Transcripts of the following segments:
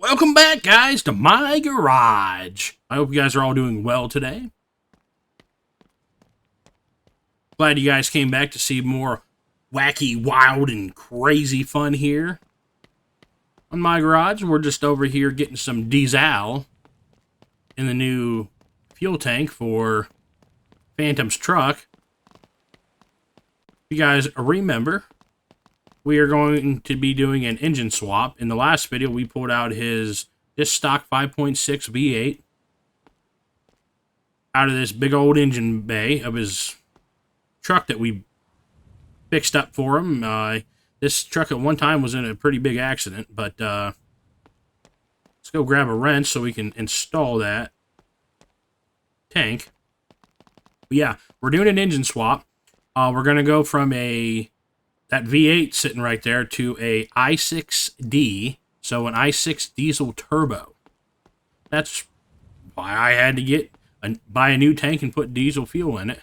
Welcome back, guys, to my garage. I hope you guys are all doing well today. Glad you guys came back to see more wacky, wild, and crazy fun here on my garage. We're just over here getting some diesel in the new fuel tank for Phantom's truck. If you guys remember, we are going to be doing an engine swap. In the last video, we pulled out his just stock 5.6 V8 out of this big old engine bay of his truck that we fixed up for him. This truck at one time was in a pretty big accident, but let's go grab a wrench so we can install that tank. But yeah, we're doing an engine swap. We're going to go from that V8 sitting right there to a i6D, so an i6 diesel turbo. That's why I had to buy a new tank and put diesel fuel in it.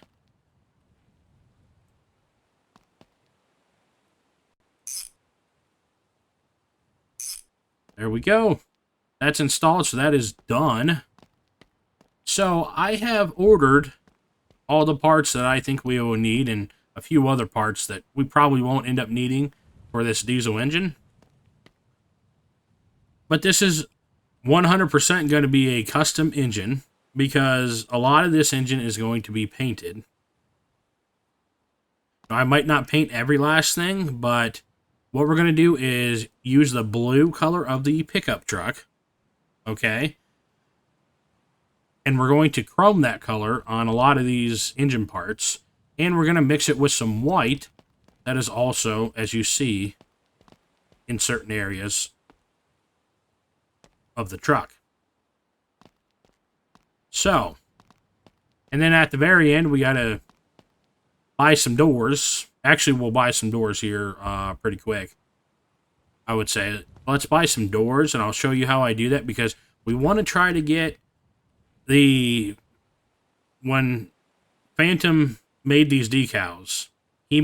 There we go. That's installed, so that is done. So I have ordered all the parts that I think we will need and a few other parts that we probably won't end up needing for this diesel engine. But this is 100% going to be a custom engine because a lot of this engine is going to be painted. Now, I might not paint every last thing, but what we're going to do is use the blue color of the pickup truck, okay? And we're going to chrome that color on a lot of these engine parts. And we're going to mix it with some white that is also, as you see, in certain areas of the truck. So, and then at the very end, we got to buy some doors. Actually, we'll buy some doors here pretty quick, I would say. Let's buy some doors, and I'll show you how I do that, because we want to try to get when Phantom made these decals, he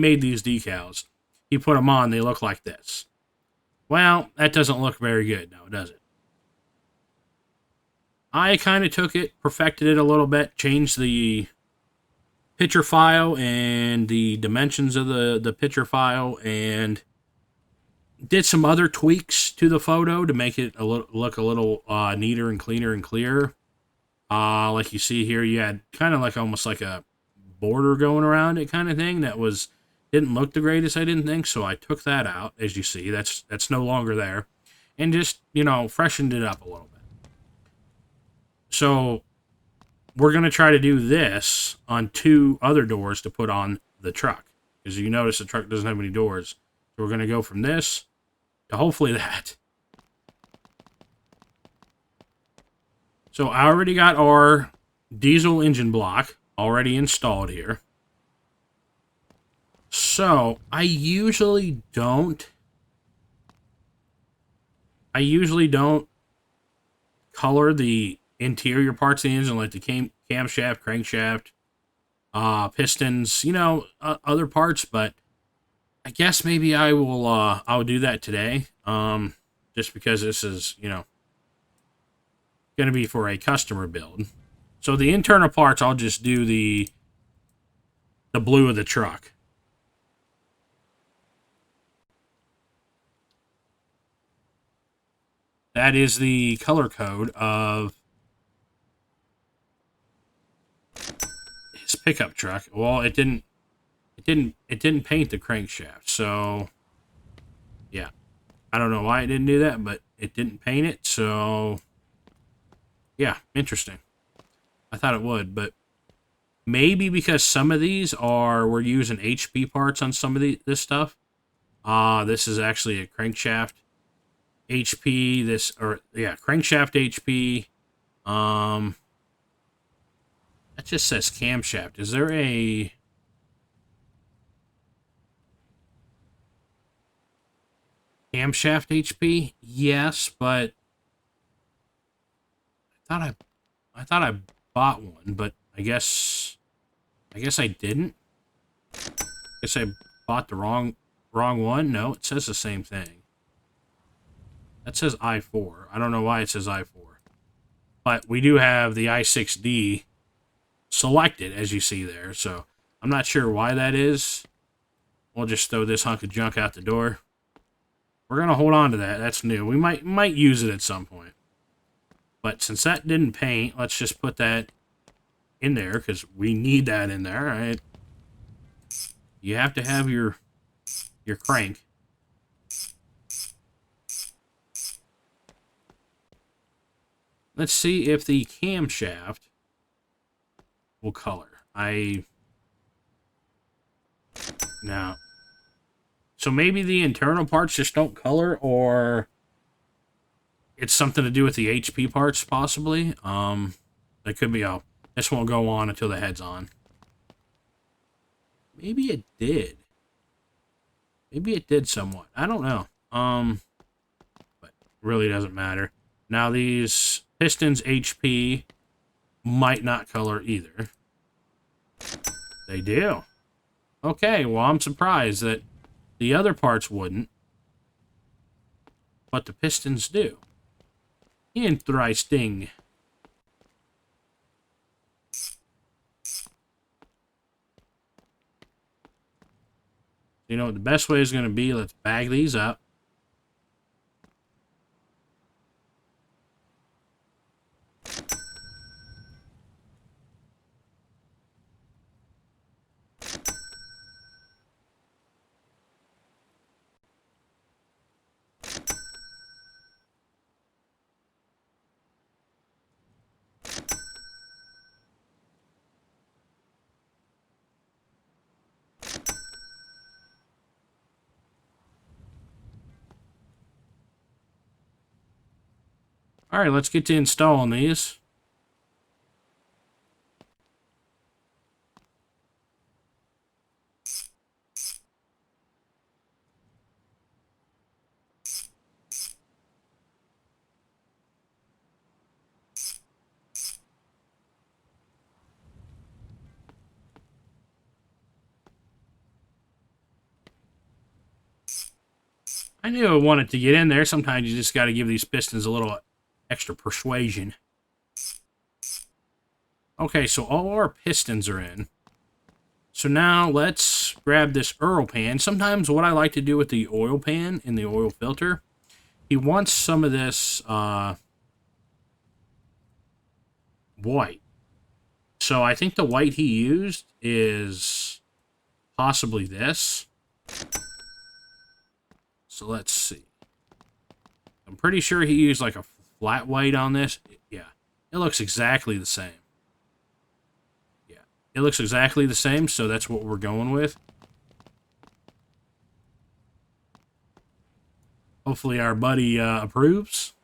put them on, they look like this. Well, that doesn't look very good now, does it? I kind of took it, perfected it a little bit, changed the picture file and the dimensions of the picture file, and did some other tweaks to the photo to make it look a little neater and cleaner and clearer. Like you see here, you had kind of like almost like a border going around it kind of thing that didn't look the greatest, I didn't think, so I took that out. As you see, that's no longer there, and just, freshened it up a little bit. So we're going to try to do this on two other doors to put on the truck, because you notice the truck doesn't have any doors. So we're going to go from this to hopefully that. So I already got our diesel engine block already installed here. So I usually don't color the interior parts of the engine, like the camshaft, crankshaft, pistons, other parts, but I guess maybe I'll do that today, just because this is, going to be for a customer build. So the internal parts, I'll just do the blue of the truck. That is the color code of his pickup truck. Well, it didn't paint the crankshaft, so yeah. I don't know why it didn't do that, but it didn't paint it, so yeah, interesting. I thought it would, but maybe because some of these we're using HP parts on some of this stuff. This is actually a crankshaft HP. Crankshaft HP. That just says camshaft. Is there a camshaft HP? Yes, but I thought I bought one, but I guess I didn't. I guess I bought the wrong one. No, it says the same thing. That says I4. I don't know why it says I4. But we do have the I6D selected, as you see there. So I'm not sure why that is. We'll just throw this hunk of junk out the door. We're going to hold on to that. That's new. We might use it at some point. But since that didn't paint, let's just put that in there because we need that in there, right? You have to have your crank. Let's see if the camshaft will color. No. So maybe the internal parts just don't color, or it's something to do with the HP parts, possibly. That could be, oh, this won't go on until the head's on. Maybe it did. Maybe it did somewhat. I don't know. But really doesn't matter. Now these pistons HP might not color either. They do. Okay, well, I'm surprised that the other parts wouldn't, but the pistons do. Interesting. You know what the best way is going to be? Let's bag these up. All right, let's get to installing these. I knew I wanted to get in there. Sometimes you just got to give these pistons a little extra persuasion. Okay, so all our pistons are in. So now let's grab this oil pan. Sometimes what I like to do with the oil pan in the oil filter, he wants some of this white. So I think the white he used is possibly this. So let's see. I'm pretty sure he used like a flat white on this. Yeah, it looks exactly the same. Yeah, it looks exactly the same, so that's what we're going with. Hopefully our buddy approves.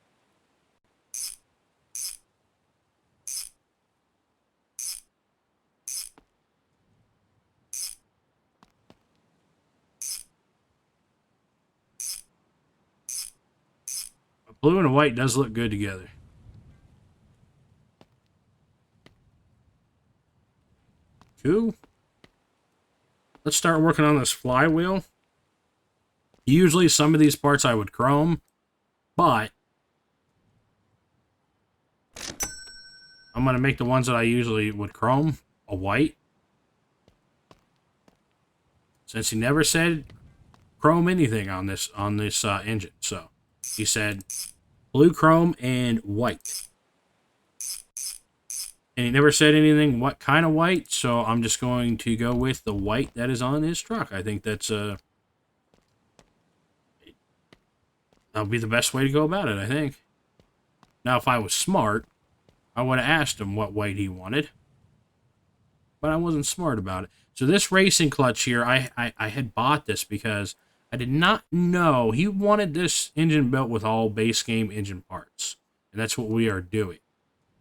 Blue and white does look good together. Cool. Let's start working on this flywheel. Usually some of these parts I would chrome, but I'm going to make the ones that I usually would chrome a white. Since he never said chrome anything on this engine. So he said blue, chrome, and white. And he never said anything what kind of white, so I'm just going to go with the white that is on his truck. I think that's that'll be the best way to go about it, I think. Now, if I was smart, I would have asked him what white he wanted. But I wasn't smart about it. So this racing clutch here, I had bought this because I did not know he wanted this engine built with all base game engine parts. And that's what we are doing.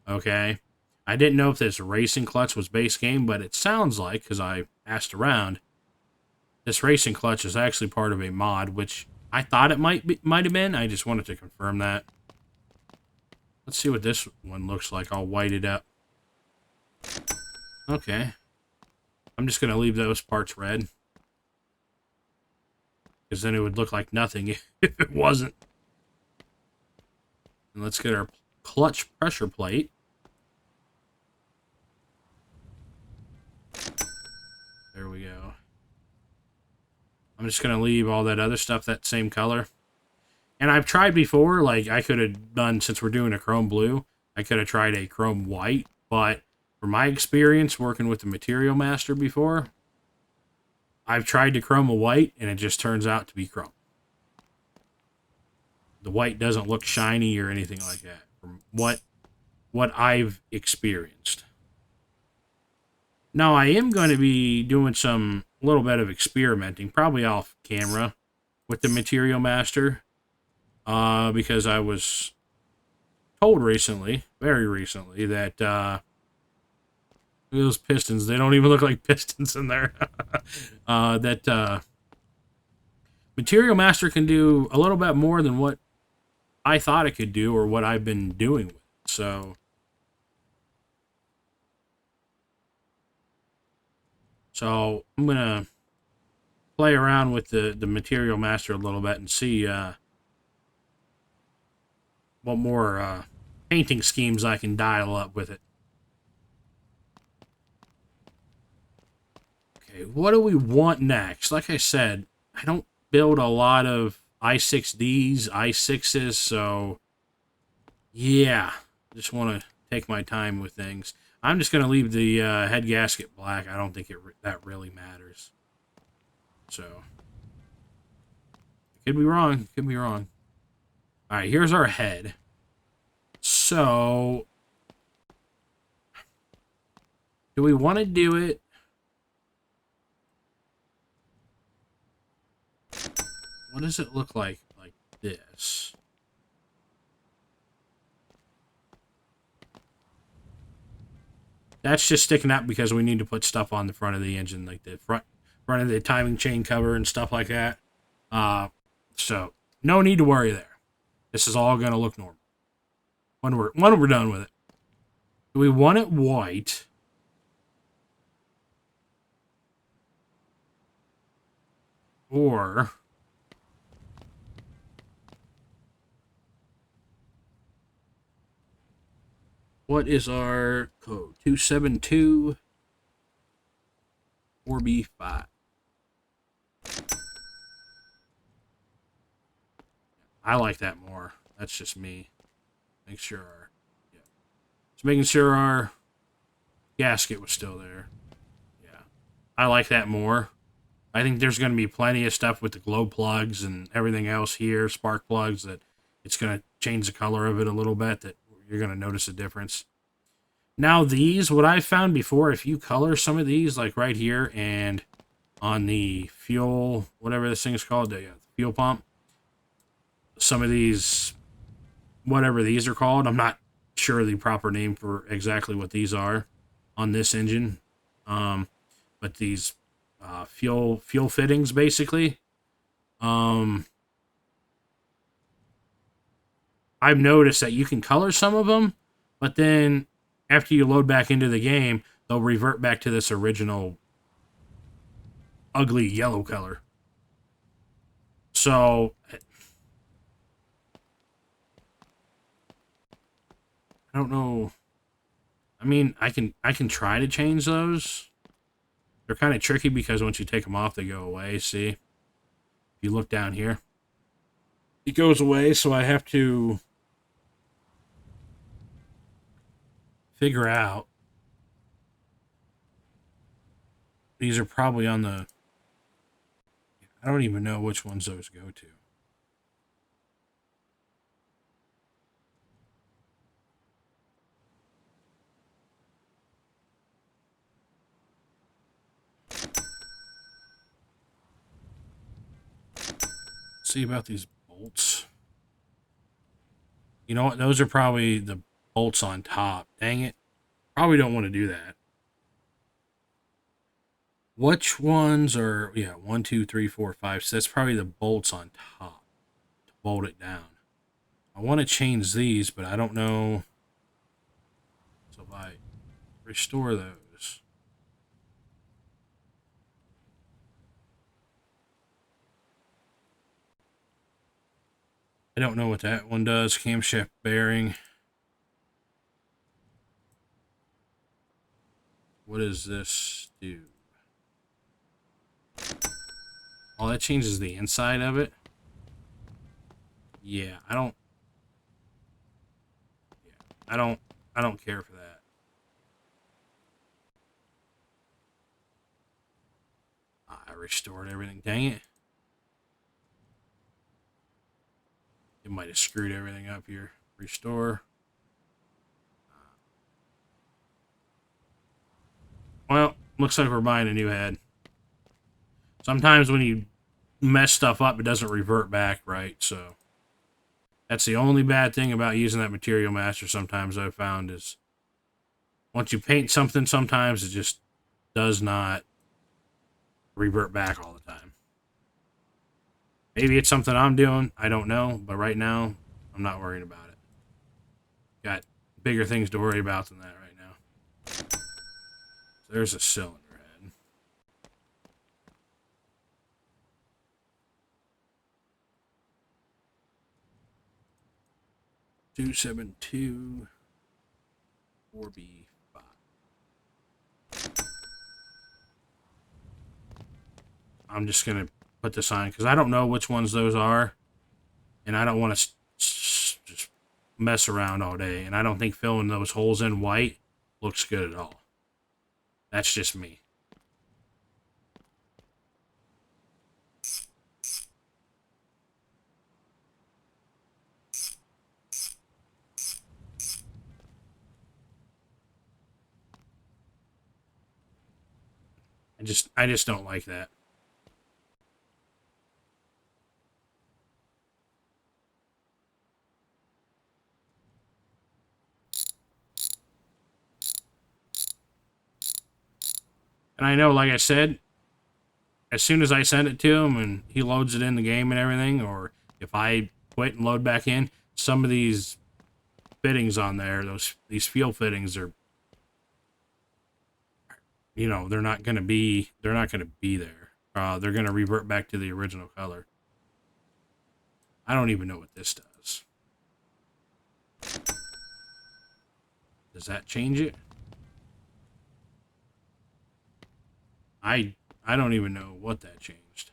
Okay? I didn't know if this racing clutch was base game, but it sounds like, because I asked around, this racing clutch is actually part of a mod, which I thought it might have been. I just wanted to confirm that. Let's see what this one looks like, all whited up. Okay. I'm just going to leave those parts red. Because then it would look like nothing if it wasn't. And let's get our clutch pressure plate. There we go. I'm just going to leave all that other stuff that same color. And I've tried before, like I could have done, since we're doing a chrome blue, I could have tried a chrome white, but from my experience working with the Material Master before, I've tried to chrome a white and it just turns out to be chrome. The white doesn't look shiny or anything like that from what I've experienced. Now I am going to be doing some little bit of experimenting, probably off camera, with the Material Master. Because I was told recently, very recently, that those pistons, they don't even look like pistons in there. That Material Master can do a little bit more than what I thought it could do or what I've been doing with it. So I'm going to play around with the Material Master a little bit and see what more painting schemes I can dial up with it. Okay, what do we want next? Like I said, I don't build a lot of i6Ds, i6s, so yeah, just want to take my time with things. I'm just going to leave the head gasket black. I don't think that really matters. So, could be wrong. Could be wrong. All right, here's our head. So, do we want to do it? What does it look like this? That's just sticking out because we need to put stuff on the front of the engine, like the front of the timing chain cover and stuff like that. So no need to worry there. This is all going to look normal when we're done with it. Do we want it white? Or what is our code? 272 4B5. I like that more. That's just me. Make sure just making sure our gasket was still there. Yeah. I like that more. I think there's going to be plenty of stuff with the glow plugs and everything else here, spark plugs, that it's going to change the color of it a little bit, that you're going to notice a difference. Now these, what I found before, if you color some of these, like right here and on the fuel, whatever this thing is called, the fuel pump, some of these, whatever these are called, I'm not sure the proper name for exactly what these are on this engine, but these fuel fittings, basically. I've noticed that you can color some of them, but then after you load back into the game, they'll revert back to this original ugly yellow color. So I don't know. I mean, I can try to change those. They're kind of tricky because once you take them off, they go away. See? If you look down here, it goes away, so I have to figure out. These are probably on the... I don't even know which ones those go to. See about these bolts. You know what? Those are probably the bolts on top. Dang it. Probably don't want to do that. Which ones are... Yeah, 1, 2, 3, 4, 5. So that's probably the bolts on top to bolt it down. I want to change these, but I don't know. So if I restore those... I don't know what that one does. Camshaft bearing. What does this do? Oh, that changes the inside of it. Yeah, I don't care for that. I restored everything. Dang it. It might have screwed everything up here. Restore. Well, looks like we're buying a new head. Sometimes when you mess stuff up, it doesn't revert back right, so that's the only bad thing about using that Material Master sometimes I've found is once you paint something, sometimes it just does not revert back all the time. Maybe it's something I'm doing, I don't know, but right now, I'm not worrying about it. Got bigger things to worry about than that right now. So there's a cylinder head. $272 4B5. I'm just gonna put this on because I don't know which ones those are, and I don't want to just mess around all day. And I don't think filling those holes in white looks good at all. That's just me. I just don't like that. And I know, like I said, as soon as I send it to him and he loads it in the game and everything, or if I quit and load back in, some of these fittings on there, these fuel fittings are, you know, they're not gonna be there. They're gonna revert back to the original color. I don't even know what this does. Does that change it? I don't even know what that changed.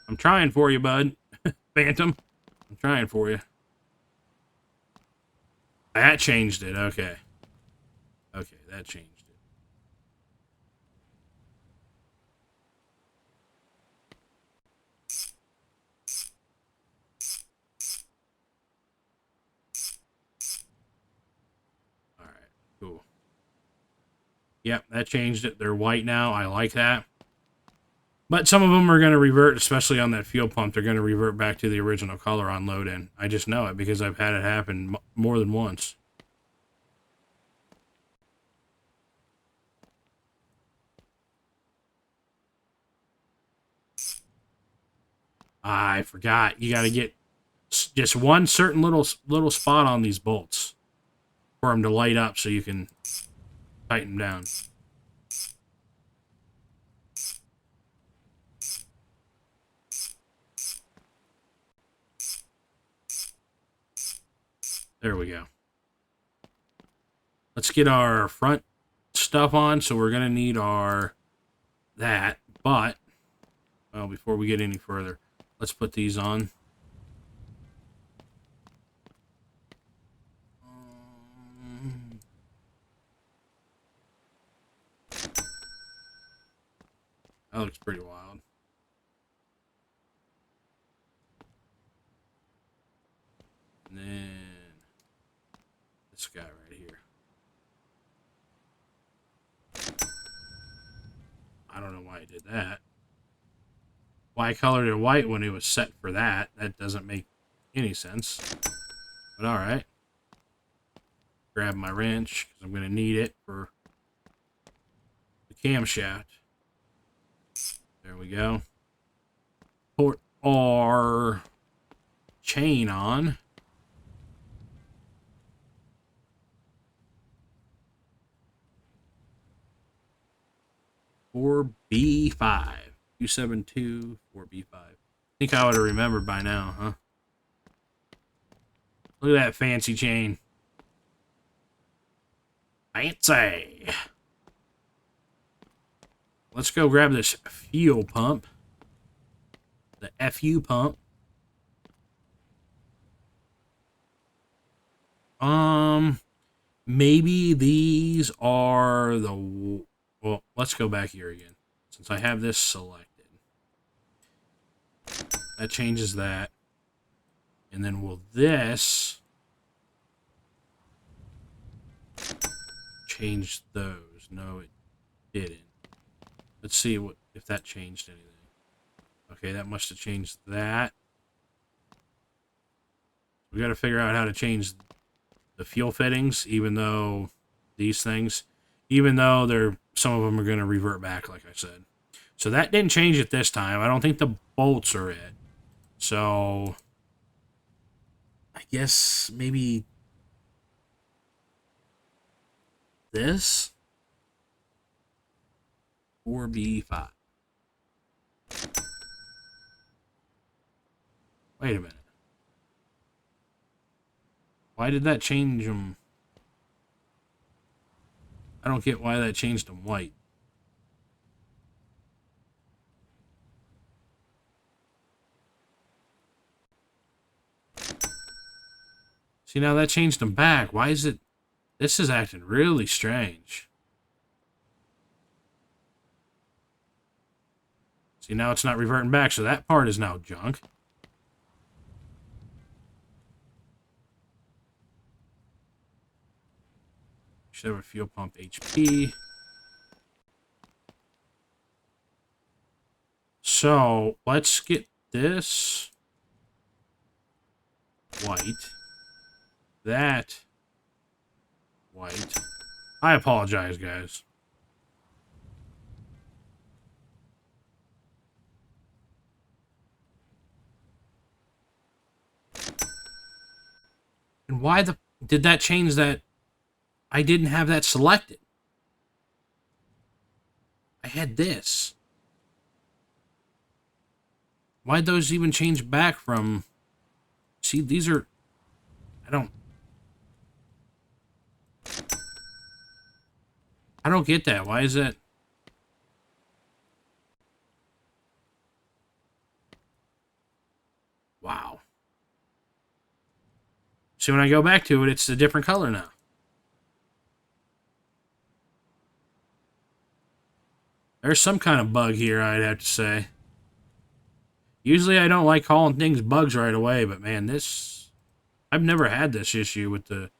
I'm trying for you, bud. Phantom. I'm trying for you. That changed it. Okay. Okay, that changed it. All right. Cool. Yep, that changed it. They're white now. I like that. But some of them are going to revert, especially on that fuel pump. They're going to revert back to the original color on load-in. I just know it because I've had it happen more than once. I forgot. You got to get just one certain little spot on these bolts for them to light up so you can tighten them down. There we go. Let's get our front stuff on. So we're going to need that. But, well, before we get any further, let's put these on. That looks pretty wild. And then this guy right here. I don't know why I did that. Why I colored it white when it was set for that? That doesn't make any sense. But alright. Grab my wrench, because I'm going to need it for the camshaft. There we go. Put our chain on. 4B5. 272 4B5. I think I would have remembered by now, huh? Look at that fancy chain. Fancy. Let's go grab this fuel pump. The FU pump. Maybe these are the... Well, let's go back here again. Since I have this selected. That changes that. And then will this... change those? No, it didn't. Let's see what if that changed anything. Okay, that must have changed that. We got to figure out how to change the fuel fittings, even though these things, even though some of them are going to revert back, like I said. So that didn't change it this time. I don't think the bolts are it. So I guess maybe this 4B5. Wait a minute. Why did that change them? I don't get why that changed them white. See, now that changed them back. Why is it... This is acting really strange. See, now it's not reverting back, so that part is now junk. Should have a fuel pump HP. So, let's get this white. That white. I apologize, guys. And why did that change that? I didn't have that selected. I had this. Why'd those even change back from... See, these are... I don't get that. Why is that? Wow. See, when I go back to it, it's a different color now. There's some kind of bug here, I'd have to say. Usually I don't like calling things bugs right away, but man, this... I've never had this issue with the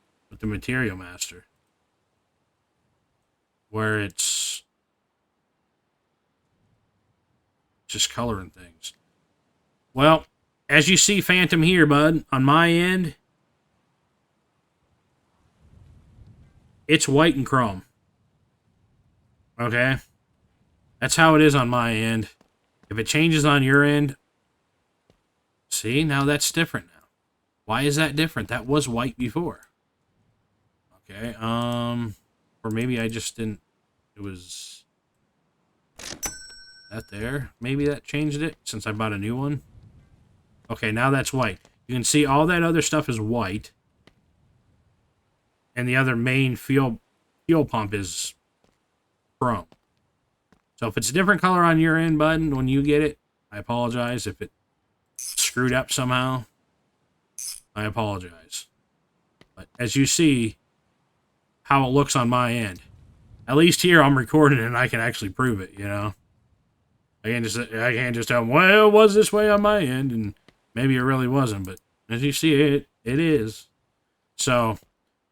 Material Master. Where it's just coloring things. Well, as you see, Phantom, here, bud, on my end, it's white and chrome. Okay? That's how it is on my end. If it changes on your end, see, now that's different now. Why is that different? That was white before. Okay, or maybe I just didn't, it was that there. Maybe that changed it since I bought a new one. Okay, now that's white. You can see all that other stuff is white. And the other main fuel pump is chrome. So if it's a different color on your end, bud, when you get it, I apologize. If it screwed up somehow, I apologize. But as you see how it looks on my end, at least here I'm recording it and I can actually prove it, you know? I can't just tell them, well, it was this way on my end, and maybe it really wasn't, but as you see, it is. So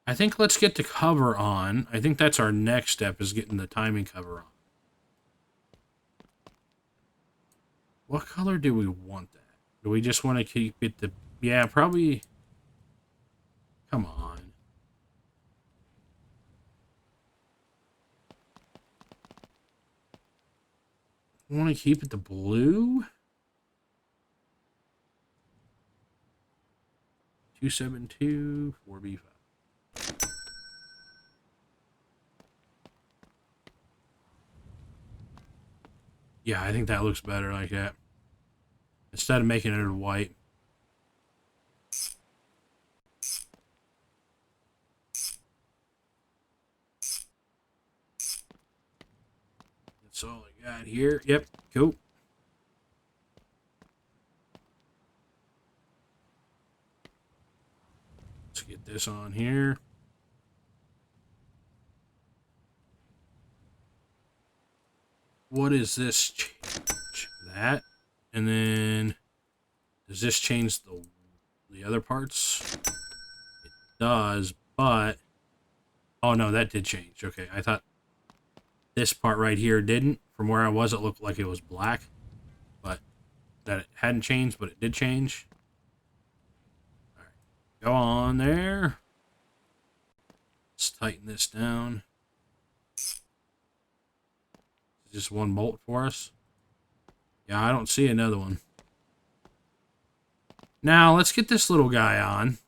I think let's get the cover on. I think that's our next step, is getting the timing cover on. What color do we want that? Do we just want to keep it the... Yeah, probably... Come on. I want to keep it the blue? 272 4B5. Yeah, I think that looks better like that. Instead of making it white. That's all I got here. Yep, cool. Let's get this on here. What is this change? That. And then does this change the other parts? It does, but oh no, that did change. Okay, I thought this part right here didn't. From where I was, it looked like it was black, but that it hadn't changed, but it did change. All right, go on there. Let's tighten this down. Just one bolt for us. Yeah, I don't see another one. Now, let's get this little guy on.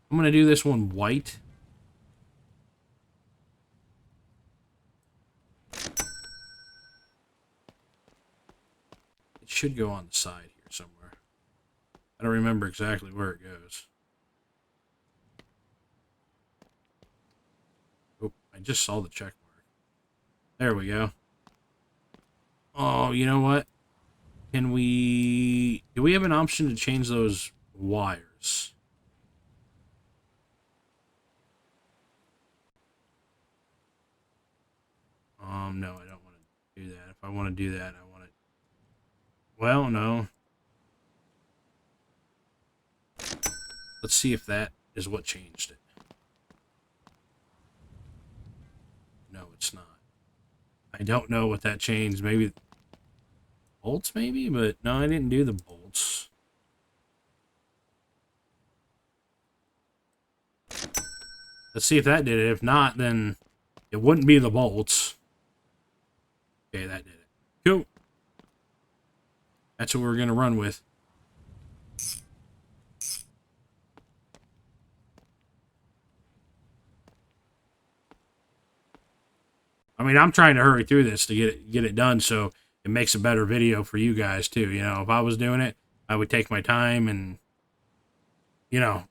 I'm going to do this one white. It should go on the side here somewhere. I don't remember exactly where it goes. Oh, I just saw the check mark. There we go. Oh, you know what? Can we... Do we have an option to change those wires? No, I don't want to do that. If I want to do that, I want to... Well, no. Let's see if that is what changed it. No, it's not. I don't know what that changed. Maybe bolts, maybe? But no, I didn't do the bolts. Let's see if that did it. If not, then it wouldn't be the bolts. Okay, that did it. Cool. That's what we're going to run with. I mean, I'm trying to hurry through this to get it done so it makes a better video for you guys too. You know, if I was doing it, I would take my time and, you know,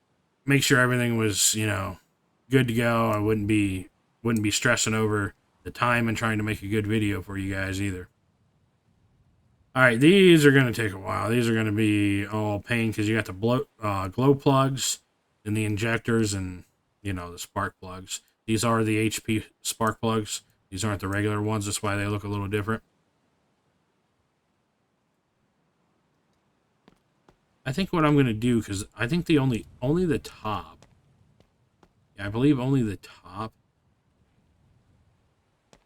make sure everything was, you know, good to go. I wouldn't be stressing over the time and trying to make a good video for you guys either. All right, these are going to take a while. These are going to be all pain because you got the glow plugs and the injectors and, you know, the spark plugs. These are the HP spark plugs. These aren't the regular ones. That's why they look a little different. I think what I'm going to do, because I think the only the top. Yeah, I believe only the top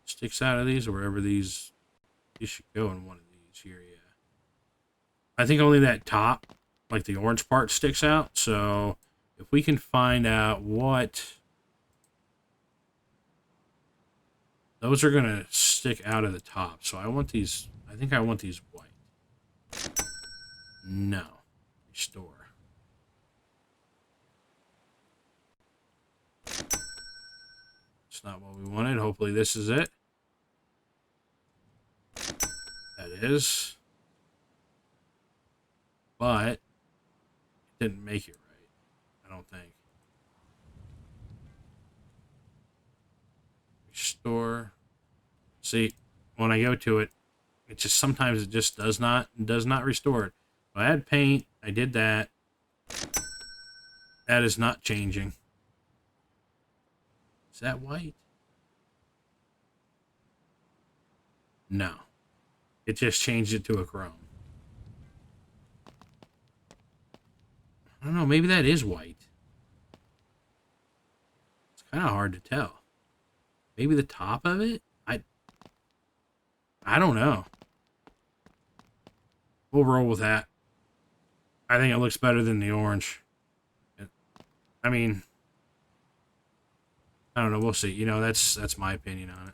sticks out of these, or wherever these should go in one of these here, yeah. I think only that top, like the orange part, sticks out. So if we can find out what... Those are going to stick out of the top. So I want these... I think I want these white. No. Restore. It's not what we wanted. Hopefully this is it. That is. But it didn't make it right. I don't think. Restore. See, when I go to it, it just sometimes it just does not restore it. So I had paint. I did that. That is not changing. Is that white? No. It just changed it to a chrome. I don't know. Maybe that is white. It's kind of hard to tell. Maybe the top of it? I don't know. We'll roll with that. I think it looks better than the orange. I mean, I don't know. We'll see. You know, that's my opinion on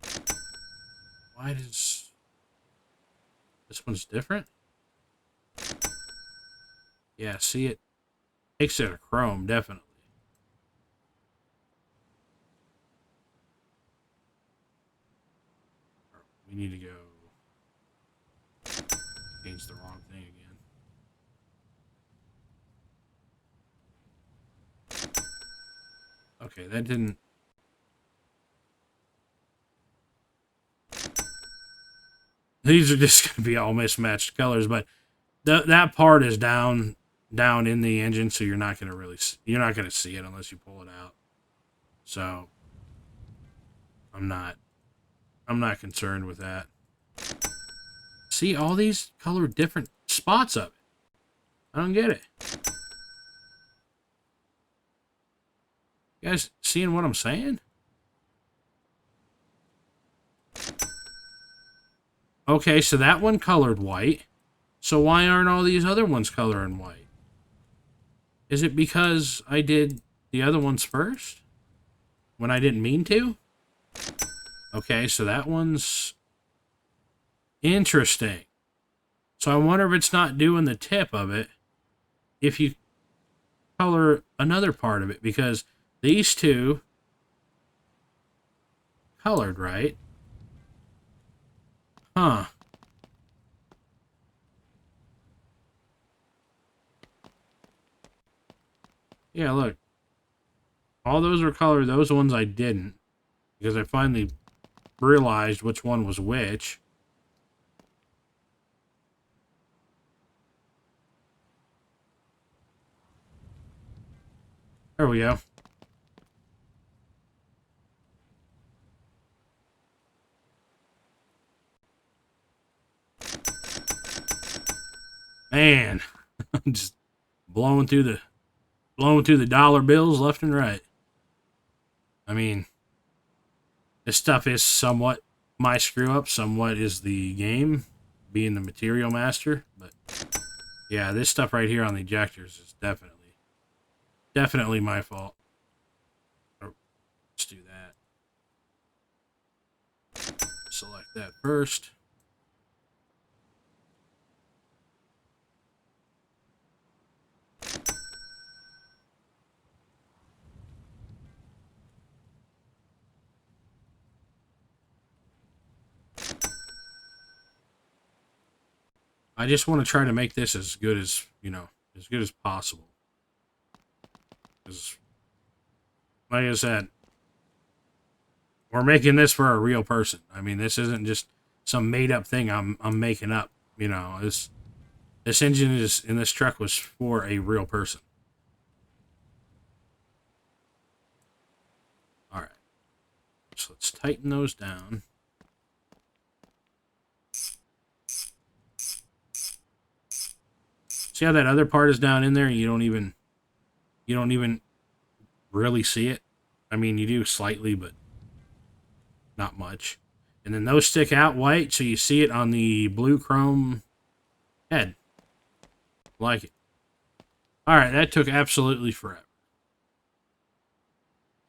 it. Why does this one's different? Yeah, see, it makes it a chrome, definitely. We need to go change the wrong thing again. Okay, that didn't... These are just going to be all mismatched colors, but that part is down in the engine, so you're not going to see it unless you pull it out. So I'm not concerned with that. See all these colored different spots of it. I don't get it. You guys seeing what I'm saying? Okay, so that one colored white. So why aren't all these other ones coloring white? Is it because I did the other ones first? When I didn't mean to? Okay, so that one's interesting. So I wonder if it's not doing the tip of it if you color another part of it, because these two colored, right? Huh. Yeah, look. All those are colored. Those ones I didn't. Because I finally realized which one was which. There we go. Man. I'm just blowing through the dollar bills left and right. I mean, this stuff is somewhat my screw up, somewhat is the game, being the material master, but yeah, this stuff right here on the ejectors is definitely my fault. Oh, let's do that. Select that first. I just want to try to make this as good as, as good as possible. Because, like I said, we're making this for a real person. I mean, this isn't just some made-up thing I'm making up. This engine in this truck was for a real person. All right. So let's tighten those down. See how that other part is down in there and you don't even really see it? I mean, you do slightly, but not much. And then those stick out white, so you see it on the blue chrome head. Like it. Alright, that took absolutely forever.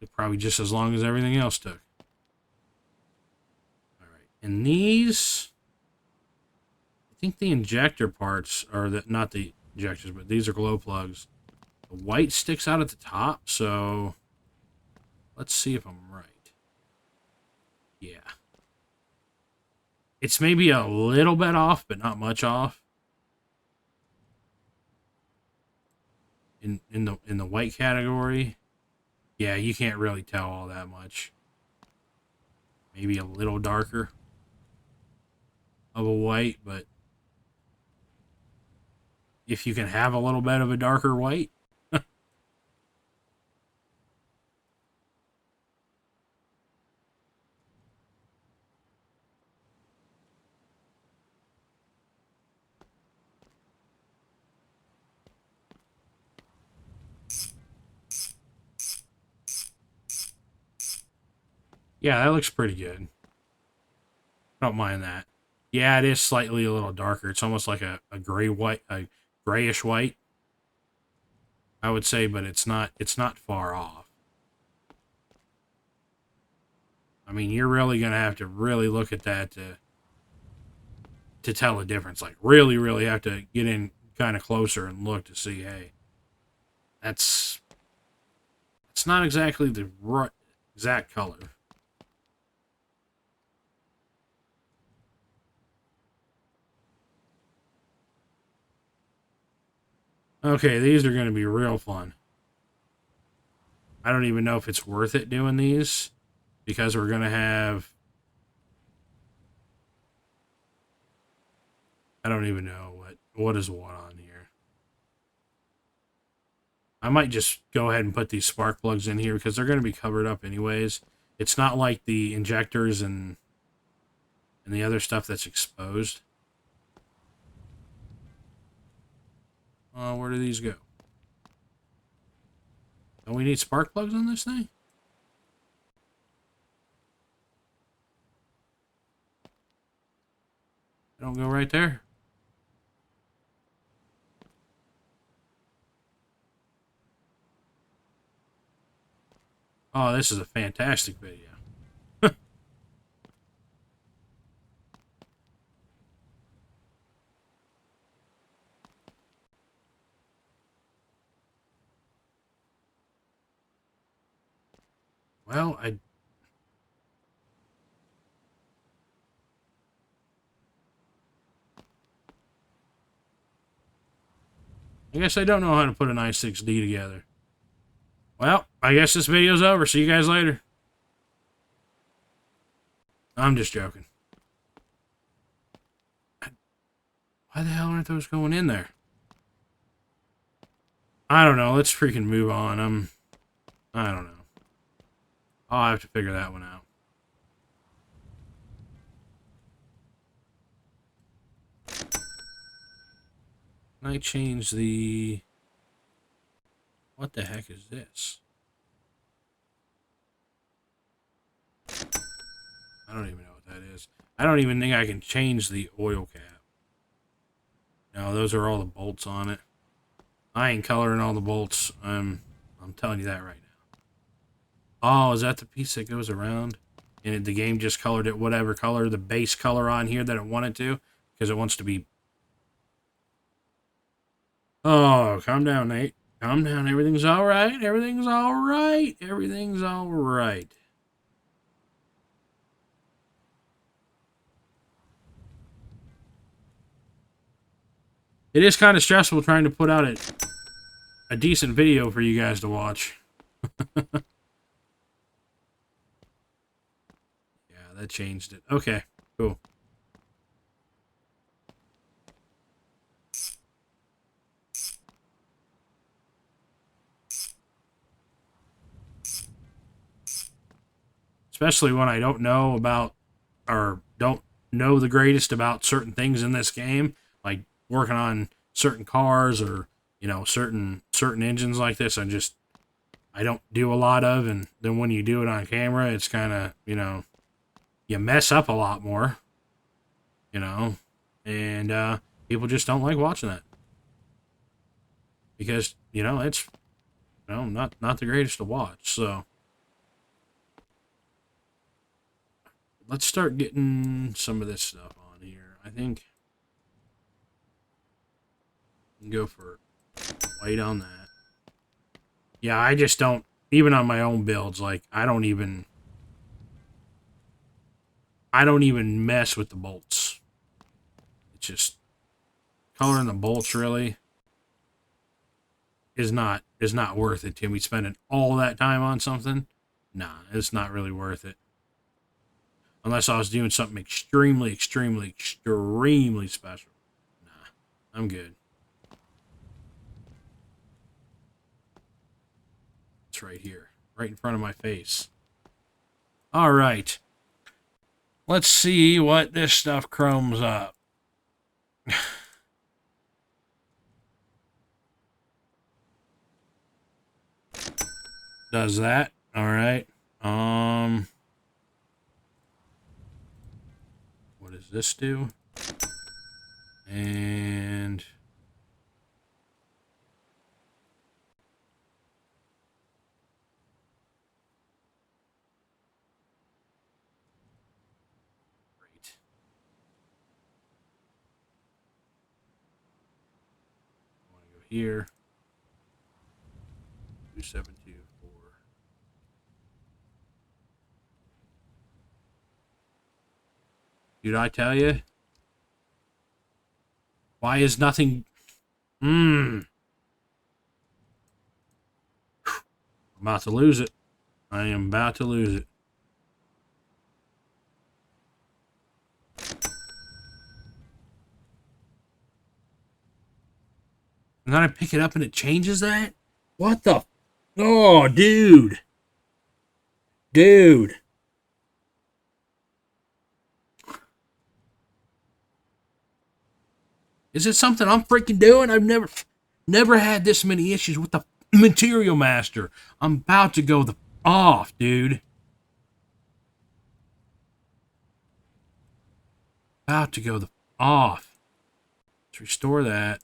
Took probably just as long as everything else took. Alright, and these... I think the injector parts are not the injectors, but these are glow plugs. The white sticks out at the top, so let's see if I'm right. Yeah. It's maybe a little bit off, but not much off. In the white category. Yeah, you can't really tell all that much. Maybe a little darker of a white, but if you can have a little bit of a darker white. Yeah, that looks pretty good. Don't mind that. Yeah, it is slightly a little darker. It's almost like a grayish white, I would say, but it's not far off. I mean, you're really gonna have to really look at that to tell the difference. Like, really have to get in kind of closer and look to see, hey, it's not exactly the right exact color. Okay, these are going to be real fun. I don't even know if it's worth it doing these because we're going to have... I don't even know what is what on here. I might just go ahead and put these spark plugs in here because they're going to be covered up anyways. It's not like the injectors and the other stuff that's exposed. Where do these go? Don't we need spark plugs on this thing? They don't go right there. Oh, this is a fantastic video. Well, I guess I don't know how to put an i6D together. Well, I guess this video's over. See you guys later. I'm just joking. Why the hell aren't those going in there? I don't know. Let's freaking move on. I don't know. I'll have to figure that one out. Can I change the... What the heck is this? I don't even know what that is. I don't even think I can change the oil cap. No, those are all the bolts on it. I ain't coloring all the bolts. I'm telling you that right now. Oh, is that the piece that goes around? And the game just colored it whatever color, the base color on here that it wanted to, because it wants to be... Oh, calm down, Nate. Calm down. Everything's all right. Everything's all right. Everything's all right. It is kind of stressful trying to put out a decent video for you guys to watch. Yeah, that changed it. Okay, cool. Especially when I don't know about, or don't know the greatest about certain things in this game, like working on certain cars or, you know, certain engines like this. I don't do a lot of, and then when you do it on camera, it's kind of, you know, you mess up a lot more, you know, and people just don't like watching that because, you know, it's, you know, not the greatest to watch. So let's start getting some of this stuff on here. I think go for white on that. Yeah, I just don't, even on my own builds, like I don't even mess with the bolts. It's just coloring the bolts really is not worth it to me. Spending all that time on something, nah, it's not really worth it. Unless I was doing something extremely, extremely, extremely special. Nah, I'm good. It's right here, right in front of my face. All right. Let's see what this stuff chromes up. Does that. All right. What does this do? And great. I want to go here. 2724. Dude, I tell you, why is nothing? I'm about to lose it. I am about to lose it. And then I pick it up and it changes that? What the? Oh, dude. Dude. Is it something I'm freaking doing? I've never had this many issues with the Material Master. I'm about to go the off, dude. About to go the off. Let's restore that.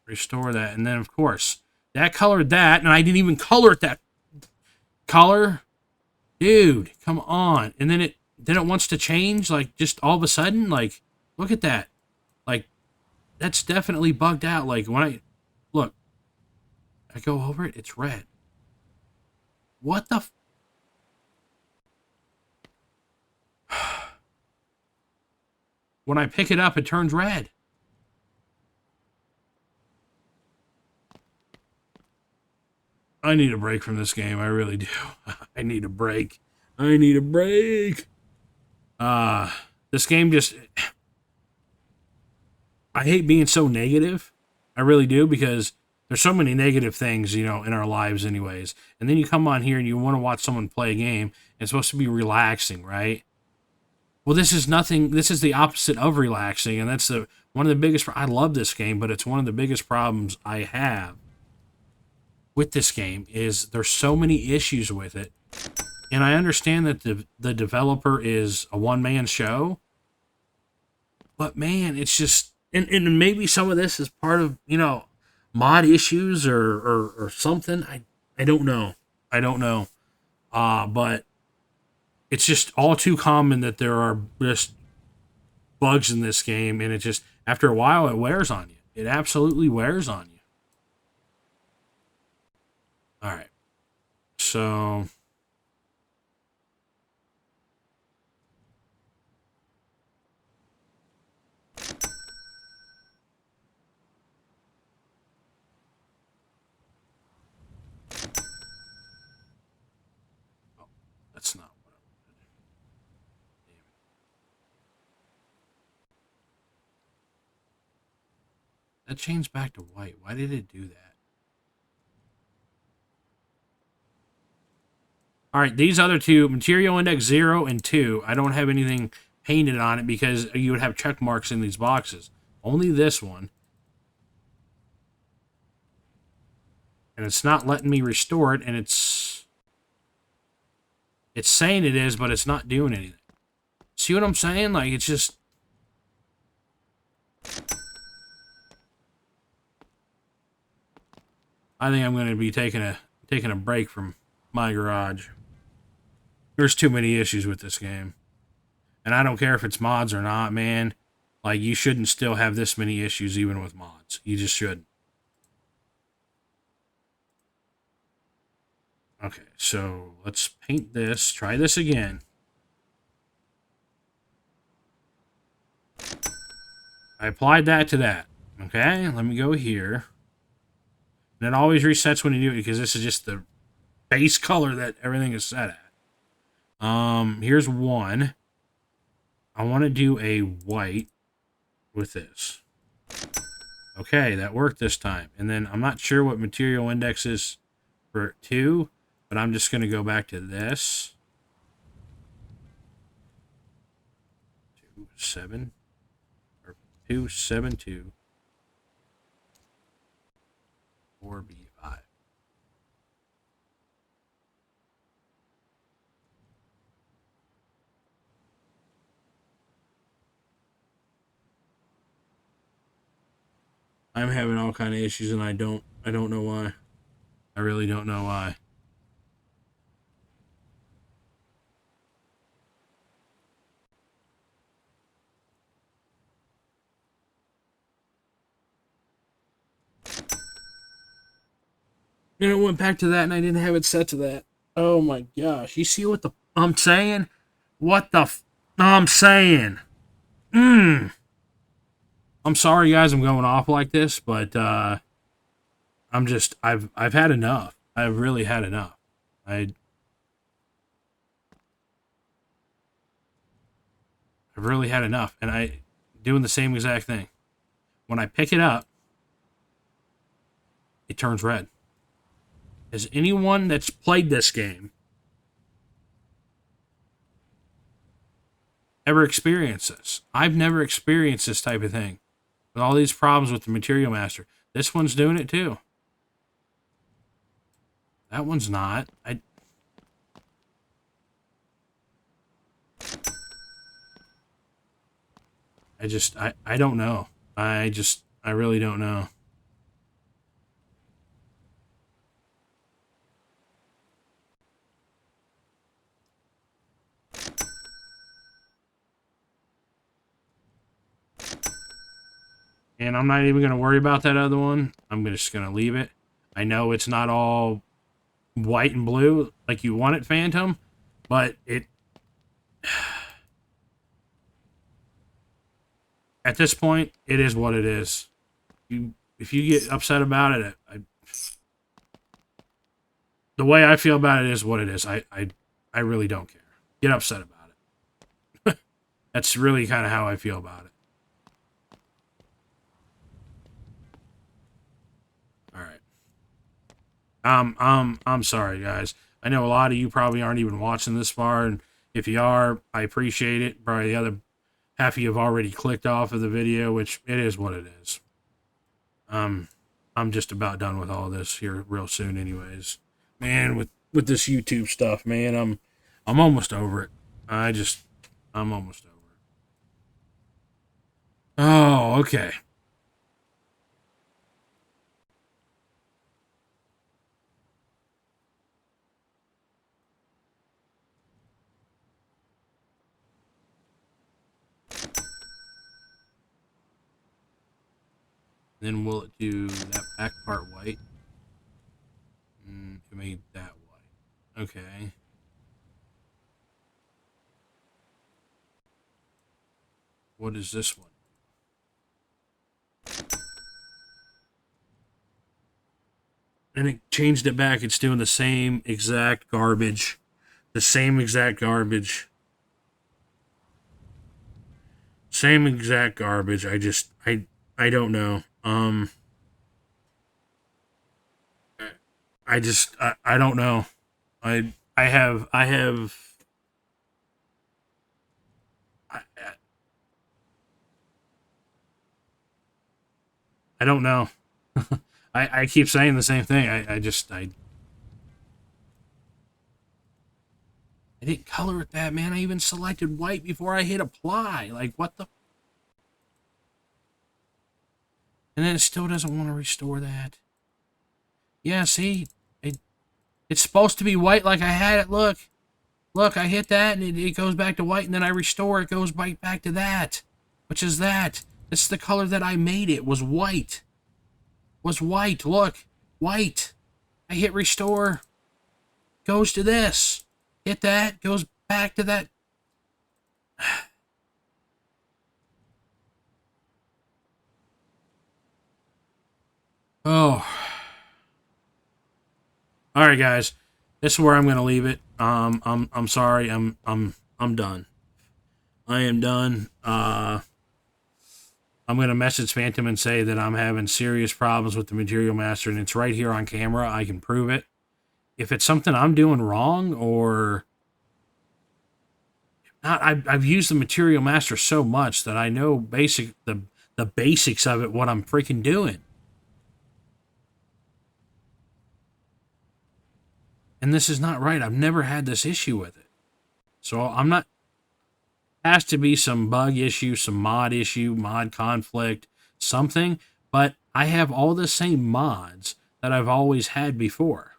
Restore that. And then, of course, that colored that, and I didn't even color it that color. Dude, come on. And then it wants to change, like, just all of a sudden. Like, look at that. Like, that's definitely bugged out. Like, when I... Look. I go over it, it's red. What the... When I pick it up, it turns red. I need a break from this game. I really do. I need a break. I need a break. This game just... I hate being so negative. I really do, because there's so many negative things, you know, in our lives anyways. And then you come on here and you want to watch someone play a game. And it's supposed to be relaxing, right? Well, this is nothing. This is the opposite of relaxing. And that's one of the biggest... I love this game, but it's one of the biggest problems I have with this game is there's so many issues with it. And I understand that the developer is a one-man show. But, man, it's just... And maybe some of this is part of, you know, mod issues or something. I don't know. I don't know. But it's just all too common that there are just bugs in this game. And it just, after a while, it wears on you. It absolutely wears on you. All right. So... That's not what I wanted. Damn it. That changed back to white. Why did it do that? All right, these other two, Material Index 0 and 2, I don't have anything painted on it because you would have check marks in these boxes. Only this one. And it's not letting me restore it, and it's saying it is, but it's not doing anything. See what I'm saying? Like, it's just... I think I'm going to be taking a break from my garage. There's too many issues with this game. And I don't care if it's mods or not, man. Like, you shouldn't still have this many issues even with mods. You just shouldn't. Okay, so let's paint this. Try this again. I applied that to that. Okay, let me go here. And it always resets when you do it because this is just the base color that everything is set at. Here's one. I want to do a white with this. Okay, that worked this time. And then I'm not sure what material index is for 2, but I'm just going to go back to this. 272 4B5. I'm having all kind of issues and I don't know why. I really don't know why. And it went back to that and I didn't have it set to that. Oh my gosh. You see what I'm saying? What the I'm saying? I'm sorry guys I'm going off like this, but I've had enough. I've really had enough. I've really had enough, and I doing the same exact thing. When I pick it up, it turns red. Has anyone that's played this game ever experienced this? I've never experienced this type of thing. With all these problems with the Material Master. This one's doing it too. That one's not. I don't know. I really don't know. And I'm not even going to worry about that other one. I'm just going to leave it. I know it's not all white and blue like you want it, Phantom, but it... At this point, it is what it is. If you get upset about it, the way I feel about it is what it is. I really don't care. Get upset about it. That's really kind of how I feel about it. I'm sorry, guys. I know a lot of you probably aren't even watching this far, and if you are, I appreciate it. Probably the other half of you have already clicked off of the video, which it is what it is. I'm just about done with all this here real soon, anyways. Man, with this YouTube stuff, man, I'm almost over it. I'm almost over it. Oh, okay. Then will it do that back part white? It made that white. Okay. What is this one? And it changed it back. It's doing the same exact garbage. The same exact garbage. Same exact garbage. I don't know. I don't know. I have I, I don't know. I keep saying the same thing. I didn't color it that, man. I even selected white before I hit apply. Like, what the? And then it still doesn't want to restore that. Yeah, see? It's supposed to be white like I had it. Look. Look, I hit that and it goes back to white, and then I restore it goes right back to that. Which is that. This is the color that I made it. Was white. Was white. Look. White. I hit restore. Goes to this. Hit that. Goes back to that. Oh. All right, guys. This is where I'm going to leave it. I'm sorry. I'm done. I am done. I'm going to message Phantom and say that I'm having serious problems with the Material Master, and it's right here on camera. I can prove it. If it's something I'm doing wrong, or not, I've used the Material Master so much that I know the basics of it, what I'm freaking doing. And this is not right. I've never had this issue with it. So I'm not... Has to be some bug issue, some mod issue, mod conflict, something. But I have all the same mods that I've always had before.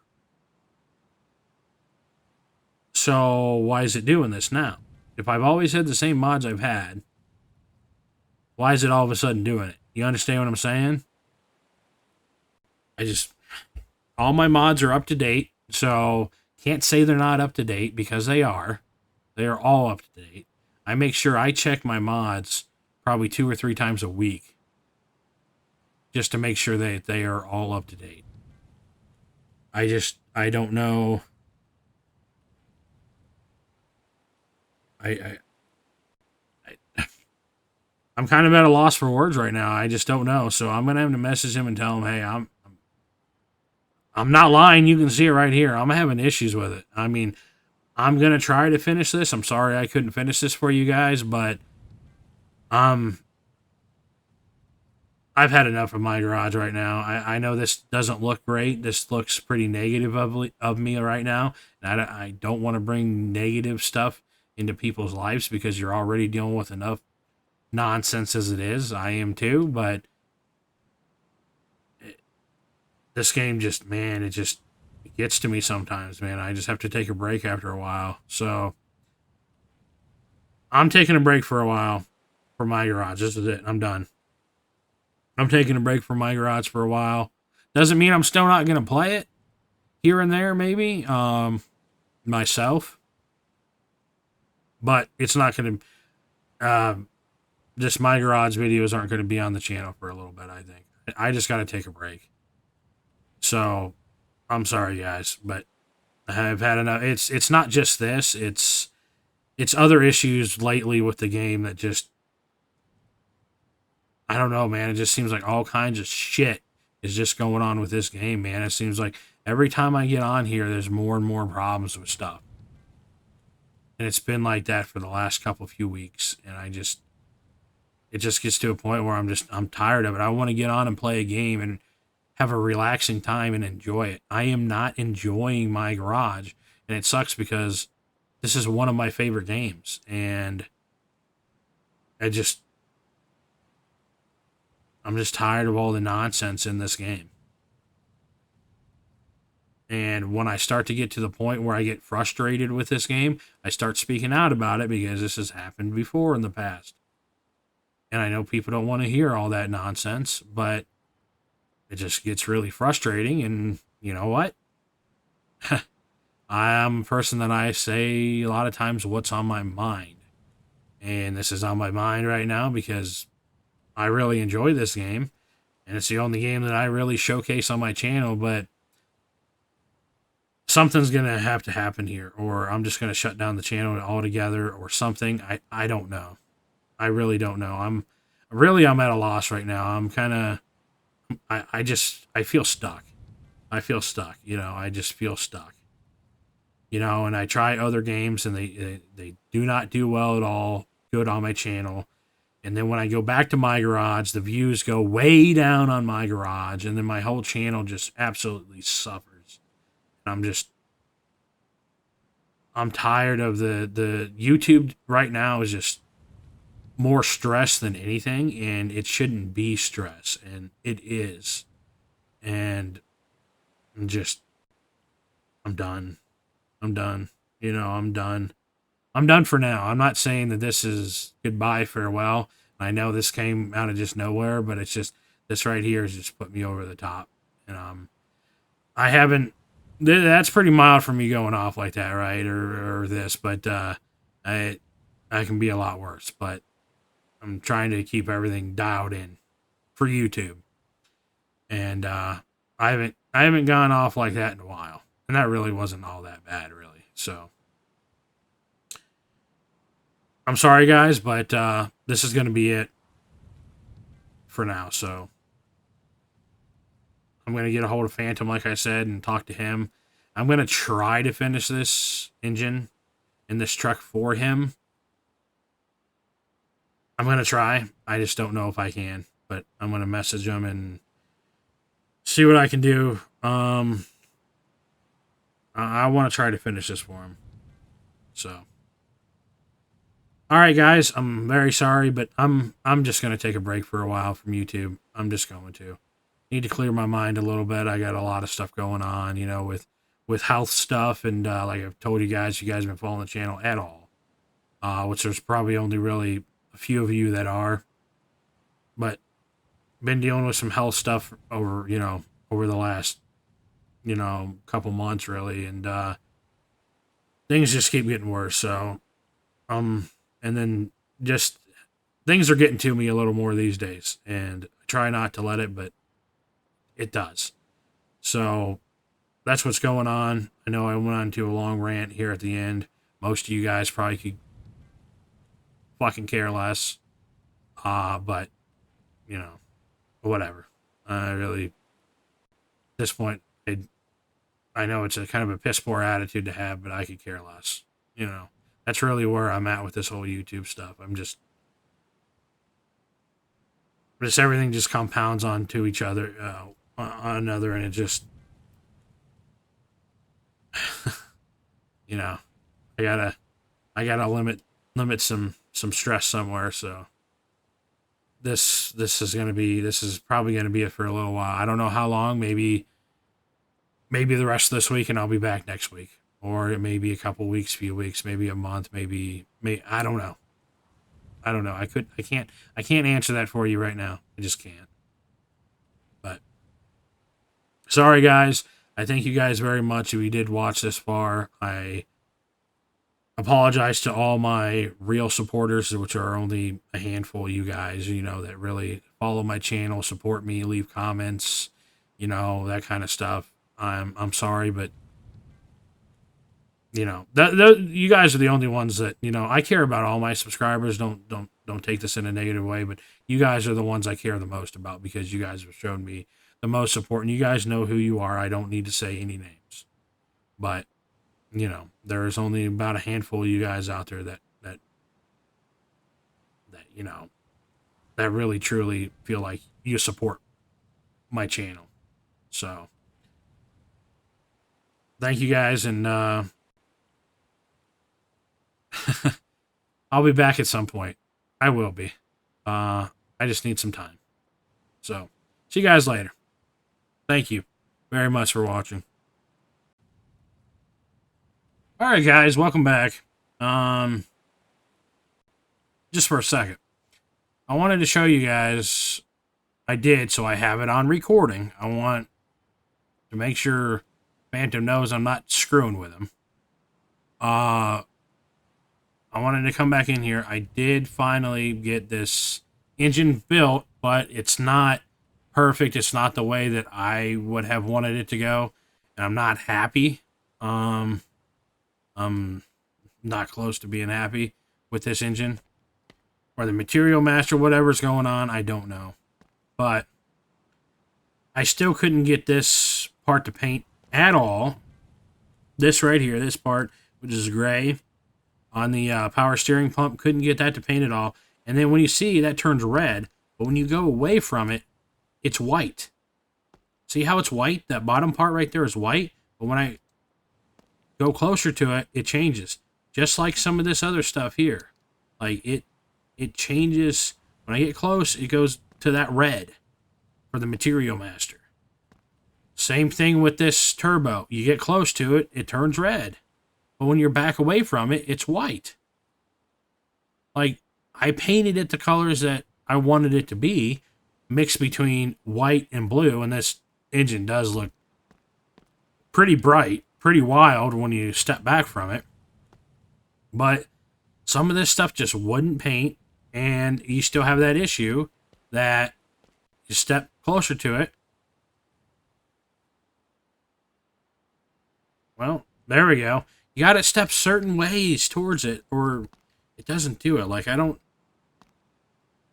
So why is it doing this now? If I've always had the same mods I've had, why is it all of a sudden doing it? You understand what I'm saying? All my mods are up to date, so can't say they're not up to date because they are. They are all up to date. I make sure I check my mods probably 2 or 3 times a week just to make sure that they are all up to date. I don't know I, I'm kind of at a loss for words right now. I just don't know. So I'm gonna have to message him and tell him, hey, I'm not lying. You can see it right here. I'm having issues with it. I mean, I'm gonna try to finish this. I'm sorry I couldn't finish this for you guys, but um, I've had enough of my garage right now. I know this doesn't look great. This looks pretty negative of me right now, and I don't want to bring negative stuff into people's lives because you're already dealing with enough nonsense as it is. I am too, but this game just, man, it gets to me sometimes, man. I just have to take a break after a while. So I'm taking a break for a while for my garage. This is it. I'm done. I'm taking a break from my garage for a while. Doesn't mean I'm still not going to play it here and there, maybe, myself. But it's not going to, just my garage videos aren't going to be on the channel for a little bit, I think. I just got to take a break. So I'm sorry, guys, but I've had enough. It's not just this. It's other issues lately with the game that just, I don't know, man. It just seems like all kinds of shit is just going on with this game, man. It seems like every time I get on here, there's more and more problems with stuff. And it's been like that for the last few weeks. And it just gets to a point where I'm tired of it. I want to get on and play a game and have a relaxing time and enjoy it. I am not enjoying my garage. And it sucks because this is one of my favorite games. And I'm just tired of all the nonsense in this game. And when I start to get to the point where I get frustrated with this game, I start speaking out about it because this has happened before in the past. And I know people don't want to hear all that nonsense, but it just gets really frustrating. And you know what? I'm a person that I say a lot of times what's on my mind. And this is on my mind right now because I really enjoy this game. And it's the only game that I really showcase on my channel, but something's going to have to happen here, or I'm just going to shut down the channel altogether or something. I don't know. I really don't know. I'm at a loss right now. I'm kind of, I feel stuck. I feel stuck. I just feel stuck. And I try other games and they do not do well at all good on my channel. And then when I go back to my garage, the views go way down on my garage, and then my whole channel just absolutely suffers. I'm tired of the YouTube right now is just more stress than anything, and it shouldn't be stress, and it is. And I'm done. I'm done. I'm done. I'm done for now. I'm not saying that this is goodbye, farewell. I know this came out of just nowhere, but it's just this right here has just put me over the top. And I haven't. That's pretty mild for me going off like that, right? Or this, but I can be a lot worse. But I'm trying to keep everything dialed in for YouTube, and I haven't gone off like that in a while, and that really wasn't all that bad, really. So I'm sorry, guys, but this is going to be it for now. So I'm going to get a hold of Phantom, like I said, and talk to him. I'm going to try to finish this engine in this truck for him. I'm going to try. I just don't know if I can, but I'm going to message him and see what I can do. I want to try to finish this for him. So, all right, guys, I'm very sorry, but I'm just going to take a break for a while from YouTube. I'm just going to need to clear my mind a little bit. I got a lot of stuff going on, with health stuff, and like I've told you guys have been following the channel at all, which there's probably only really a few of you that are, but been dealing with some health stuff over the last couple months, really, and things just keep getting worse. So and then just things are getting to me a little more these days, and I try not to let it, but it does. So that's what's going on. I know I went on to a long rant here at the end. Most of you guys probably could fucking care less. But, you know, whatever. I really, at this point, I know it's a kind of a piss poor attitude to have, but I could care less. You know, that's really where I'm at with this whole YouTube stuff. I'm just everything just compounds onto each other, on another, and it just, you know, I gotta limit some stress somewhere. So this is probably gonna be it for a little while. I don't know how long. Maybe the rest of this week, and I'll be back next week, or it may be a couple weeks, few weeks, maybe a month, maybe I don't know. I can't answer that for you right now. I just can't. But sorry, guys. I thank you guys very much if you did watch this far. I apologize to all my real supporters, which are only a handful of you guys, you know, that really follow my channel, support me, leave comments, you know, that kind of stuff. I'm sorry, but you know, you guys are the only ones that, you know, I care about all my subscribers. Don't take this in a negative way, but you guys are the ones I care the most about because you guys have shown me the most support, and you guys know who you are. I don't need to say any names, but you know, there's only about a handful of you guys out there that you know, that really truly feel like you support my channel. So thank you guys, and I'll be back at some point. I will be. I just need some time. So, see you guys later. Thank you very much for watching. Alright guys, welcome back. Just for a second. I wanted to show you guys, I did, so I have it on recording. I want to make sure Phantom knows I'm not screwing with him. I wanted to come back in here. I did finally get this engine built, but it's not perfect. It's not the way that I would have wanted it to go, and I'm not happy. I'm not close to being happy with this engine. Or the material master, whatever's going on, I don't know. But I still couldn't get this part to paint at all. This right here, this part, which is gray, on the power steering pump, couldn't get that to paint at all. And then when you see, that turns red. But when you go away from it, it's white. See how it's white? That bottom part right there is white. But when I go closer to it, it changes. Just like some of this other stuff here. Like, it changes. When I get close, it goes to that red for the material master. Same thing with this turbo. You get close to it, it turns red. But when you're back away from it, it's white. Like, I painted it the colors that I wanted it to be, mixed between white and blue, and this engine does look pretty bright, pretty wild when you step back from it. But some of this stuff just wouldn't paint, and you still have that issue that you step closer to it. Well, there we go. You got to step certain ways towards it, or it doesn't do it. Like,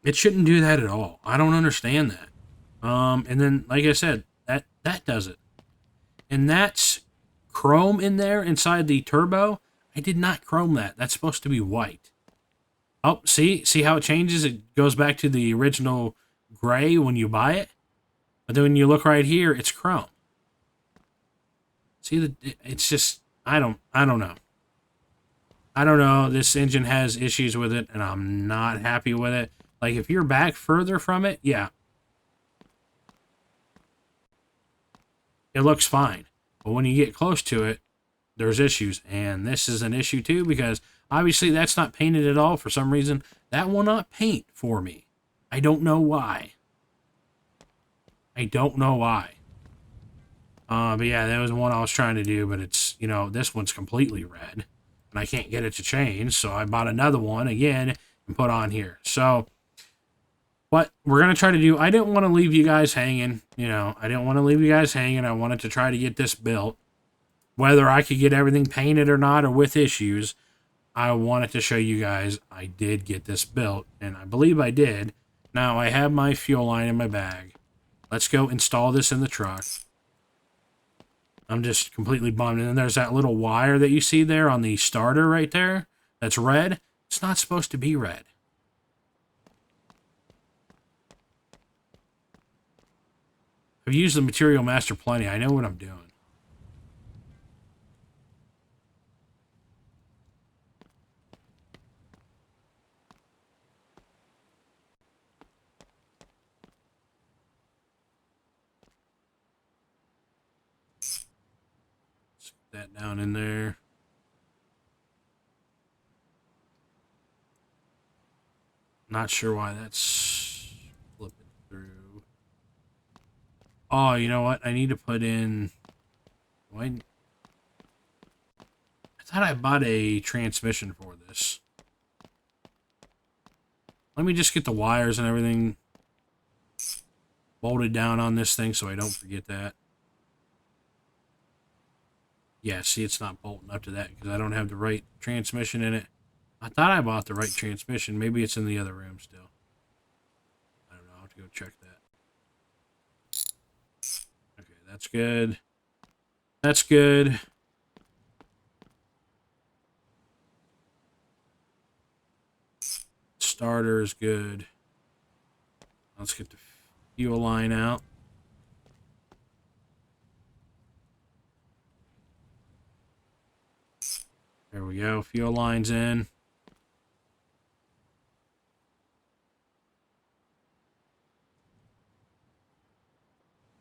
it shouldn't do that at all. I don't understand that. And then, like I said, that does it. And that's chrome in there inside the turbo. I did not chrome that. That's supposed to be white. Oh, see how it changes? It goes back to the original gray when you buy it. But then when you look right here, it's chrome. See, it's just, I don't know. I don't know. This engine has issues with it, and I'm not happy with it. Like, if you're back further from it, yeah, it looks fine. But when you get close to it, there's issues. And this is an issue too, because obviously that's not painted at all. For some reason, that will not paint for me. I don't know why. I don't know why. But yeah, that was one I was trying to do, but it's, you know, this one's completely red. And I can't get it to change, so I bought another one again and put on here. So, what we're going to try to do, I didn't want to leave you guys hanging. You know, I didn't want to leave you guys hanging. I wanted to try to get this built. Whether I could get everything painted or not, or with issues, I wanted to show you guys I did get this built, and I believe I did. Now I have my fuel line in my bag. Let's go install this in the truck. I'm just completely bummed. And then there's that little wire that you see there on the starter right there. That's red. It's not supposed to be red. I've used the Material Master plenty. I know what I'm doing. Let's get that down in there. Not sure why that's flipping through. Oh, you know what? I need to put in... I thought I bought a transmission for this. Let me just get the wires and everything bolted down on this thing so I don't forget that. Yeah, see, it's not bolting up to that because I don't have the right transmission in it. I thought I bought the right transmission. Maybe it's in the other room still. I don't know. I'll have to go check that. Okay, that's good. That's good. Starter is good. Let's get the fuel line out. There we go. Fuel line's in.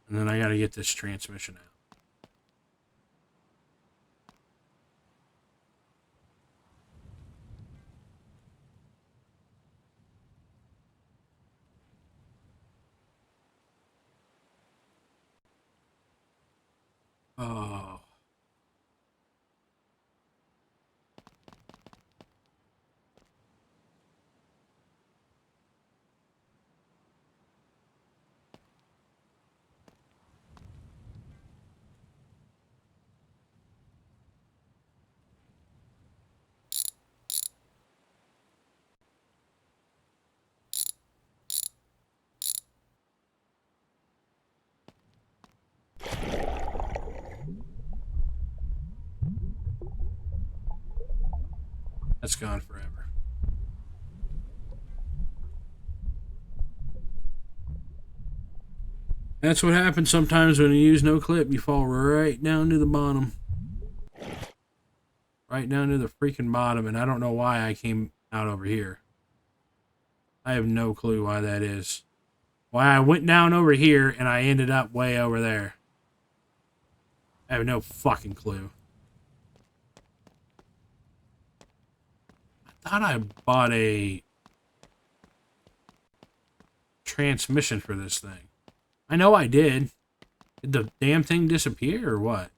And then I got to get this transmission out. Oh. That's gone forever. That's what happens sometimes when you use no clip. You fall right down to the bottom. Right down to the freaking bottom. And I don't know why I came out over here. I have no clue why that is. Why I went down over here and I ended up way over there. I have no fucking clue. I thought I bought a transmission for this thing. I know I did. Did the damn thing disappear or what?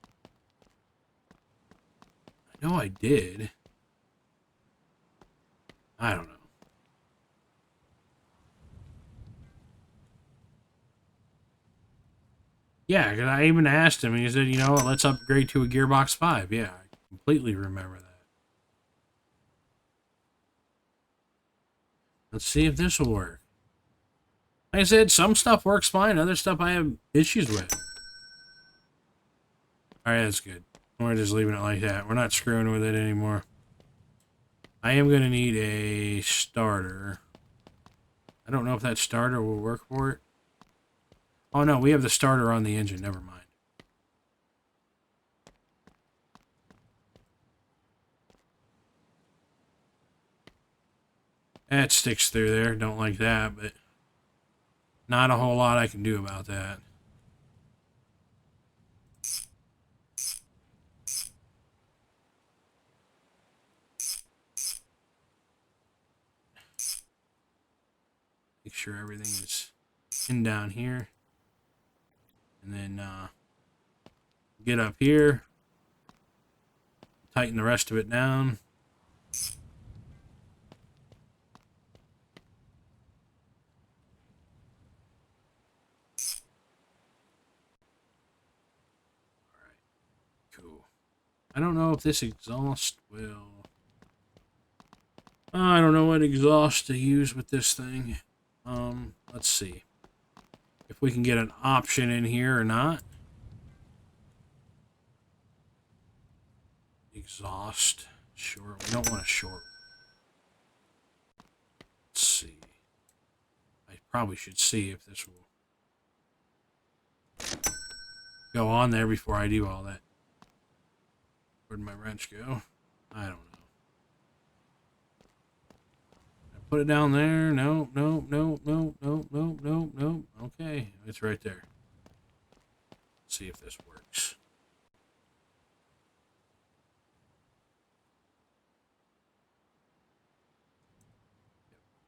I know I did. I don't know. Yeah, because I even asked him, and he said, you know what, let's upgrade to a Gearbox 5. Yeah, I completely remember that. Let's see if this will work. Like I said, some stuff works fine, other stuff I have issues with. Alright, that's good. We're just leaving it like that. We're not screwing with it anymore. I am going to need a starter. I don't know if that starter will work for it. Oh no, we have the starter on the engine. Never mind. That sticks through there. Don't like that, but not a whole lot I can do about that. Make sure everything is in down here. And then get up here. Tighten the rest of it down. Alright, cool. I don't know if this exhaust will... I don't know what exhaust to use with this thing. Let's see if we can get an option in here or not. Exhaust. Short. We don't want a short. Let's see. I probably should see if this will go on there before I do all that. Where'd my wrench go? I don't know. Put it down there. No, no, no, no, no, no, no, no. Okay, it's right there. Let's see if this works.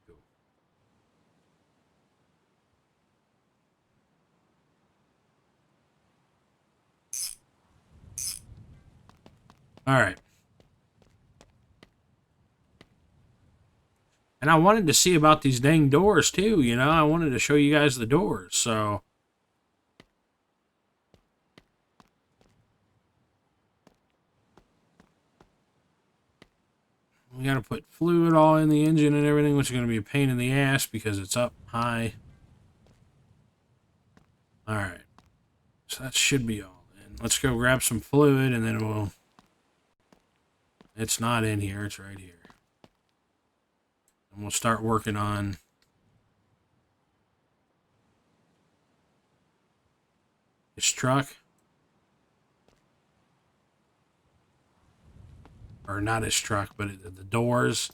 Cool. All right. And I wanted to see about these dang doors too, you know? I wanted to show you guys the doors, so... We gotta put fluid all in the engine and everything, which is gonna be a pain in the ass because it's up high. Alright. So that should be all in. Let's go grab some fluid and then we'll... It's not in here, it's right here. And we'll start working on this truck. Or not his truck, but the doors.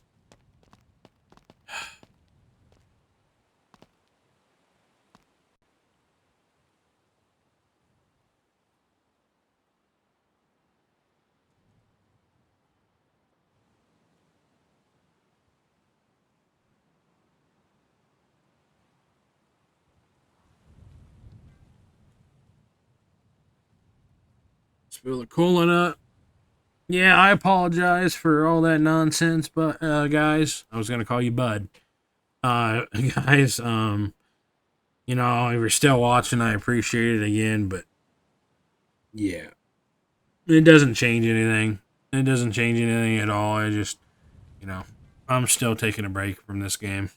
Spill the coolant up. Yeah, I apologize for all that nonsense, but guys, I was gonna call you Bud. Guys, you know, if you're still watching, I appreciate it again, but yeah, it doesn't change anything. It doesn't change anything at all. I just, you know, I'm still taking a break from this game,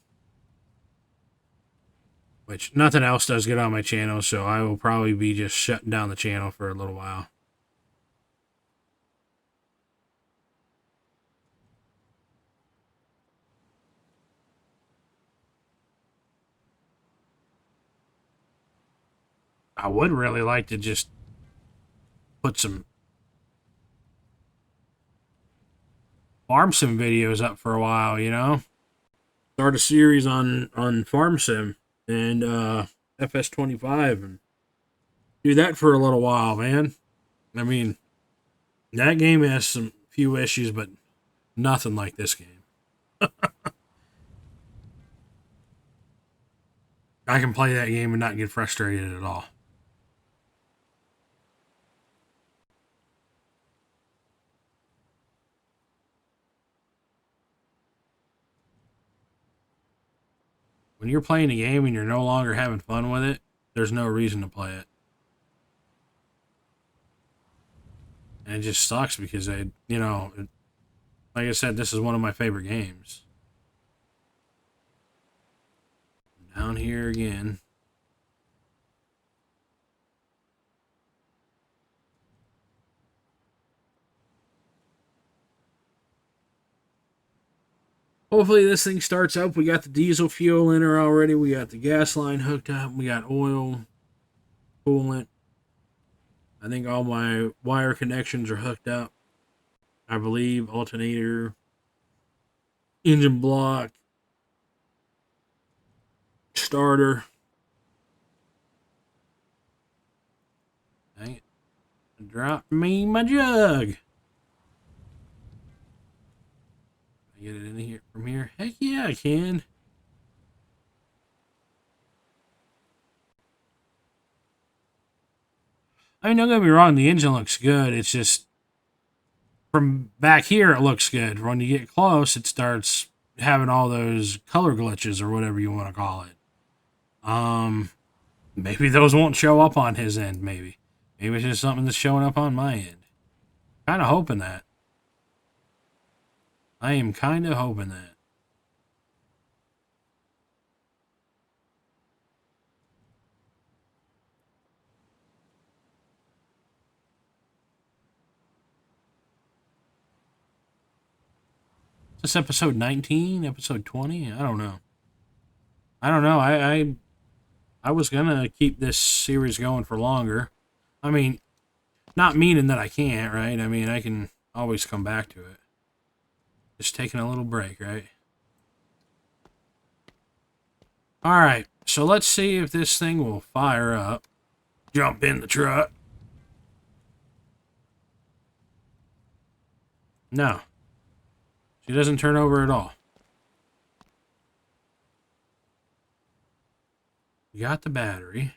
which nothing else does good on my channel, so I will probably be just shutting down the channel for a little while. I would really like to just put some farm sim videos up for a while, you know? Start a series on farm sim and FS25 and do that for a little while, man. I mean, that game has some few issues, but nothing like this game. I can play that game and not get frustrated at all. When you're playing a game and you're no longer having fun with it, there's no reason to play it. And it just sucks because you know, like I said, this is one of my favorite games. Down here again. Hopefully this thing starts up. We got the diesel fuel in her already. We got the gas line hooked up. We got oil, coolant. I think all my wire connections are hooked up. I believe alternator, engine block, starter. Dang it. Drop me my jug. Get it in here from here? Heck yeah, I can. I mean, don't get me wrong, the engine looks good. It's just from back here, it looks good. When you get close, it starts having all those color glitches or whatever you want to call it. Maybe those won't show up on his end. Maybe it's just something that's showing up on my end. Kind of hoping that. I am kind of hoping that. This episode 19, episode 20? I don't know. I don't know. I was gonna keep this series going for longer. I mean, not meaning that I can't, right? I mean, I can always come back to it. Just taking a little break, right? Alright, so let's see if this thing will fire up. Jump in the truck. No. She doesn't turn over at all. You got the battery.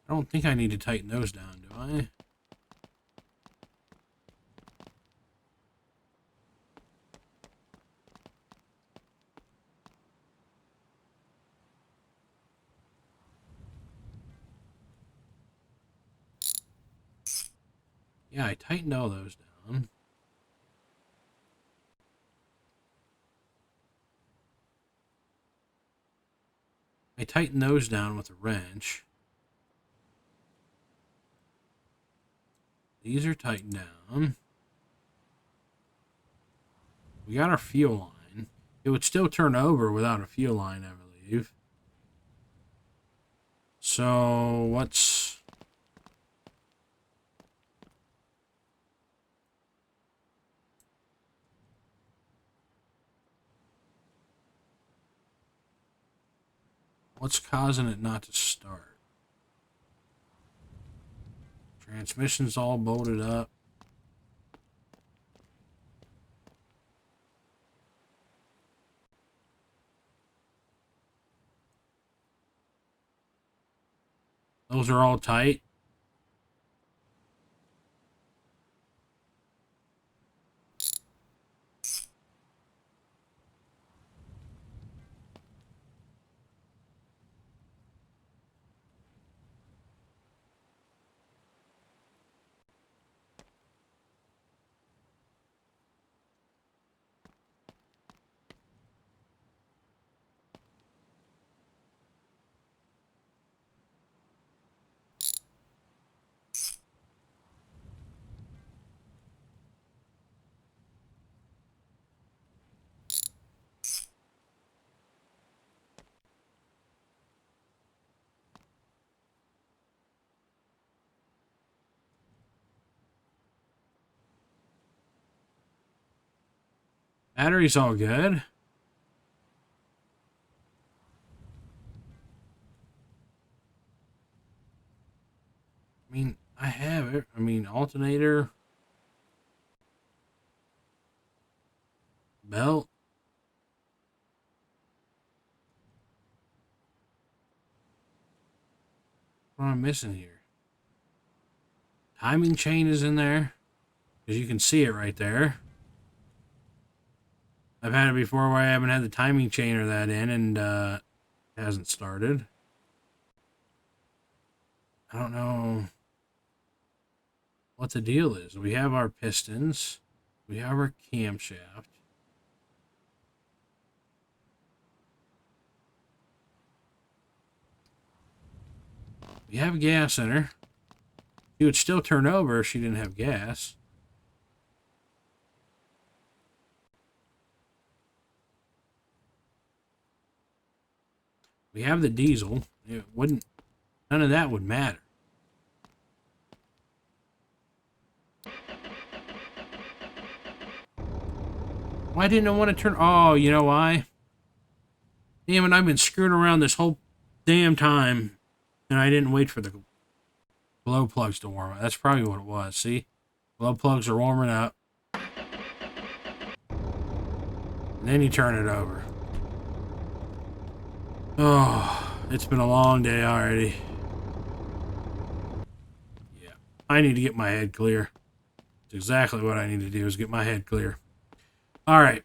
I don't think I need to tighten those down, do I? Yeah, I tightened all those down. I tightened those down with a wrench. These are tightened down. We got our fuel line. It would still turn over without a fuel line, I believe. So, what's... What's causing it not to start? Transmission's all bolted up. Those are all tight. Battery's all good. I mean, I have it. I mean, alternator, belt. What am I missing here? Timing chain is in there. Because you can see it right there. I've had it before where I haven't had the timing chain or that in and it hasn't started. I don't know what the deal is. We have our pistons. We have our camshaft. We have gas in her. She would still turn over if she didn't have gas. We have the diesel. It wouldn't. None of that would matter. Why didn't I want to turn? Oh, you know why? Damn it! I've been screwing around this whole damn time, and I didn't wait for the glow plugs to warm up. That's probably what it was. See, glow plugs are warming up, and then you turn it over. Oh, it's been a long day already. Yeah, I need to get my head clear. It's exactly what I need to do is get my head clear. All right,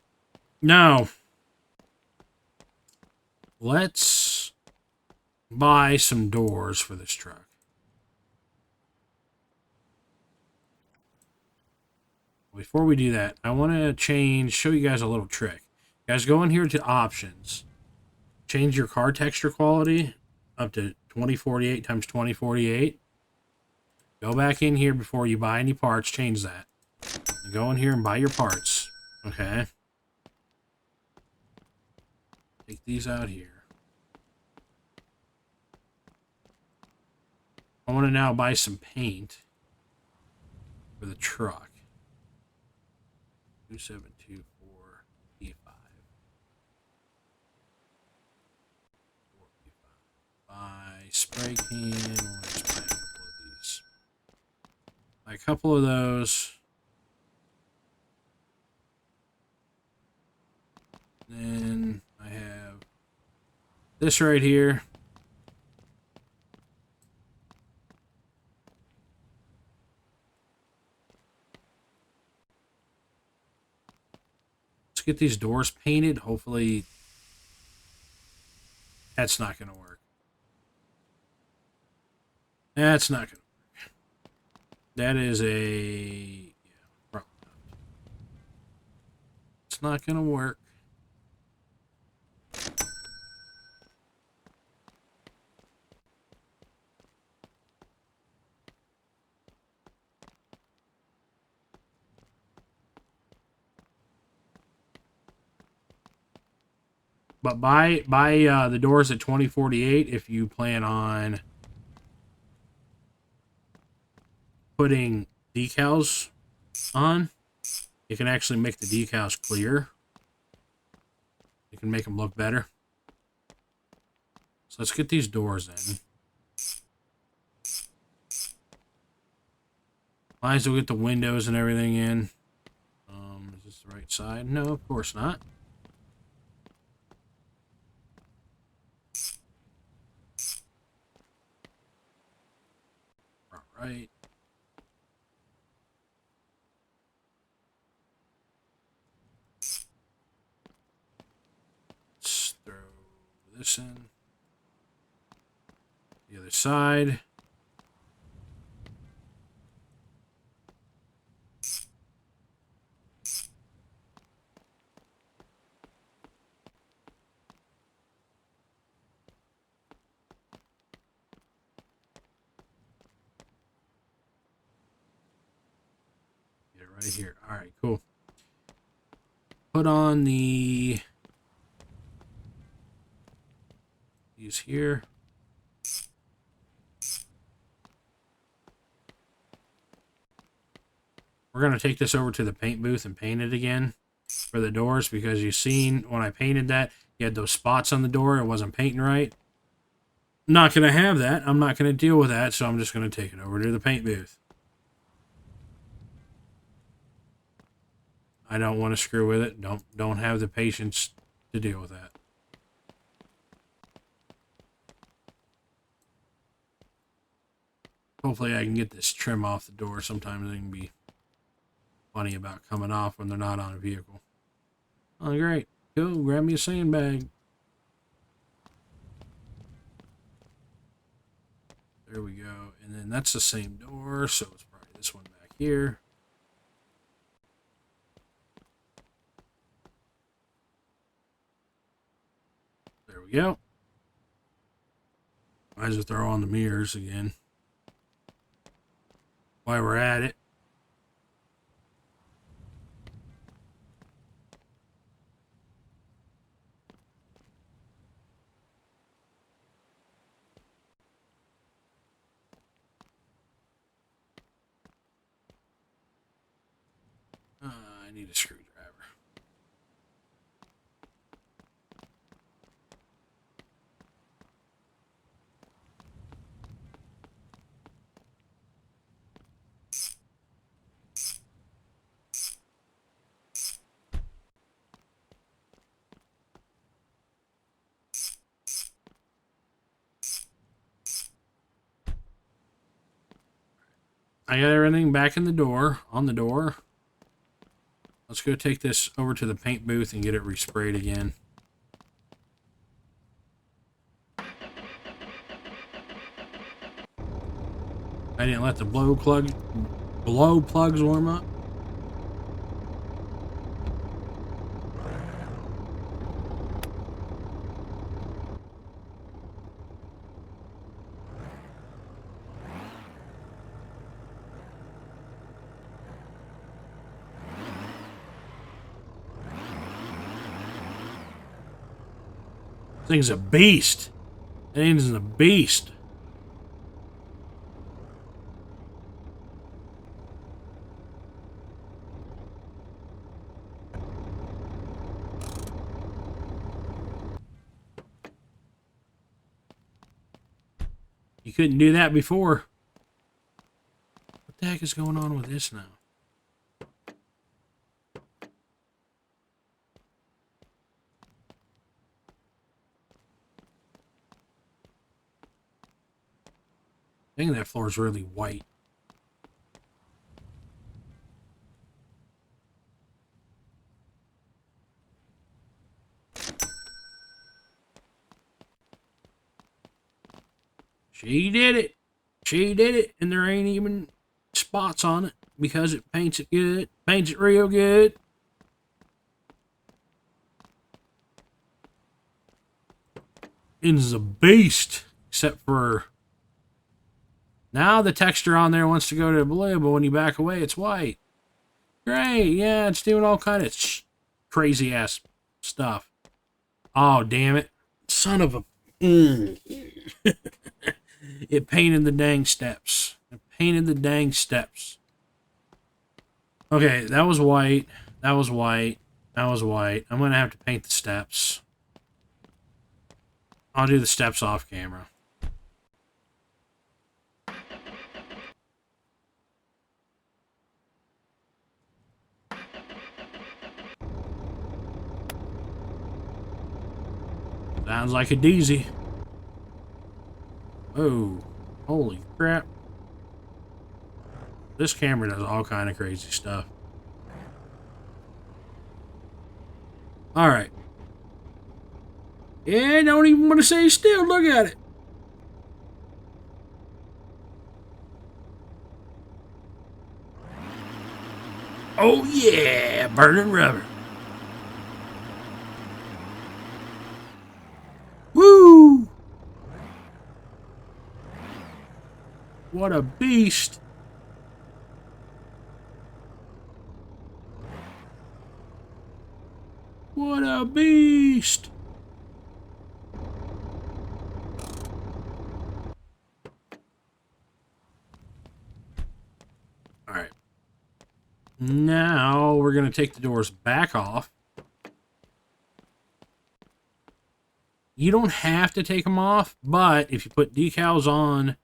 now let's buy some doors for this truck. before we do that, I want to show you guys a little trick. You guys, go in here to options, change your car texture quality up to 2048 times 2048. Go back in here before you buy any parts, change that. And go in here and buy your parts. Okay. Take these out here. I want to now buy some paint for the truck. 2724 E5. 4E5. Buy spray can. Let's buy a couple of these. Buy a couple of those. Then I have this right here. Let's get these doors painted. Hopefully that's not going to work. That's not going to work. That is a... yeah, probably not. It's not going to work. But buy the doors at 2048 if you plan on putting decals on. You can actually make the decals clear. You can make them look better. So let's get these doors in. Might as well get the windows and everything in. Is this the right side? No, of course not. Right. Let's throw this in. The other side. Right here. All right, cool. Put on these here. We're going to take this over to the paint booth and paint it again for the doors, because you've seen when I painted that, you had those spots on the door. It wasn't painting right. Not going to have that. I'm not going to deal with that, so I'm just going to take it over to the paint booth. I don't want to screw with it. Don't have the patience to deal with that. Hopefully I can get this trim off the door. Sometimes they can be funny about coming off when they're not on a vehicle. Oh, great. Cool. Grab me a sandbag. There we go. And then that's the same door, so it's probably this one back here. There we go. Might as well throw on the mirrors again while we're at it. I need a screwdriver. I got everything back in the door, on the door. Let's go take this over to the paint booth and get it resprayed again. I didn't let the blow plugs warm up. Thing's a beast. That engine's a beast. You couldn't do that before. What the heck is going on with this now? I think that floor is really white. She did it. She did it. And there ain't even spots on it because it paints it good. Paints it real good. It's a beast. Except for now the texture on there wants to go to blue, but when you back away, it's white. Great. Yeah, it's doing all kind of crazy ass stuff. Oh, damn it. Son of a... It painted the dang steps. It painted the dang steps. Okay, that was white. That was white. That was white. I'm going to have to paint the steps. I'll do the steps off camera. Sounds like a doozy. Oh, holy crap. This camera does all kind of crazy stuff. Alright. Yeah, don't even want to stay still. Look at it. Oh yeah, burning rubber. Woo! What a beast. What a beast. Alright. Now we're going to take the doors back off. You don't have to take them off, but if you put decals on,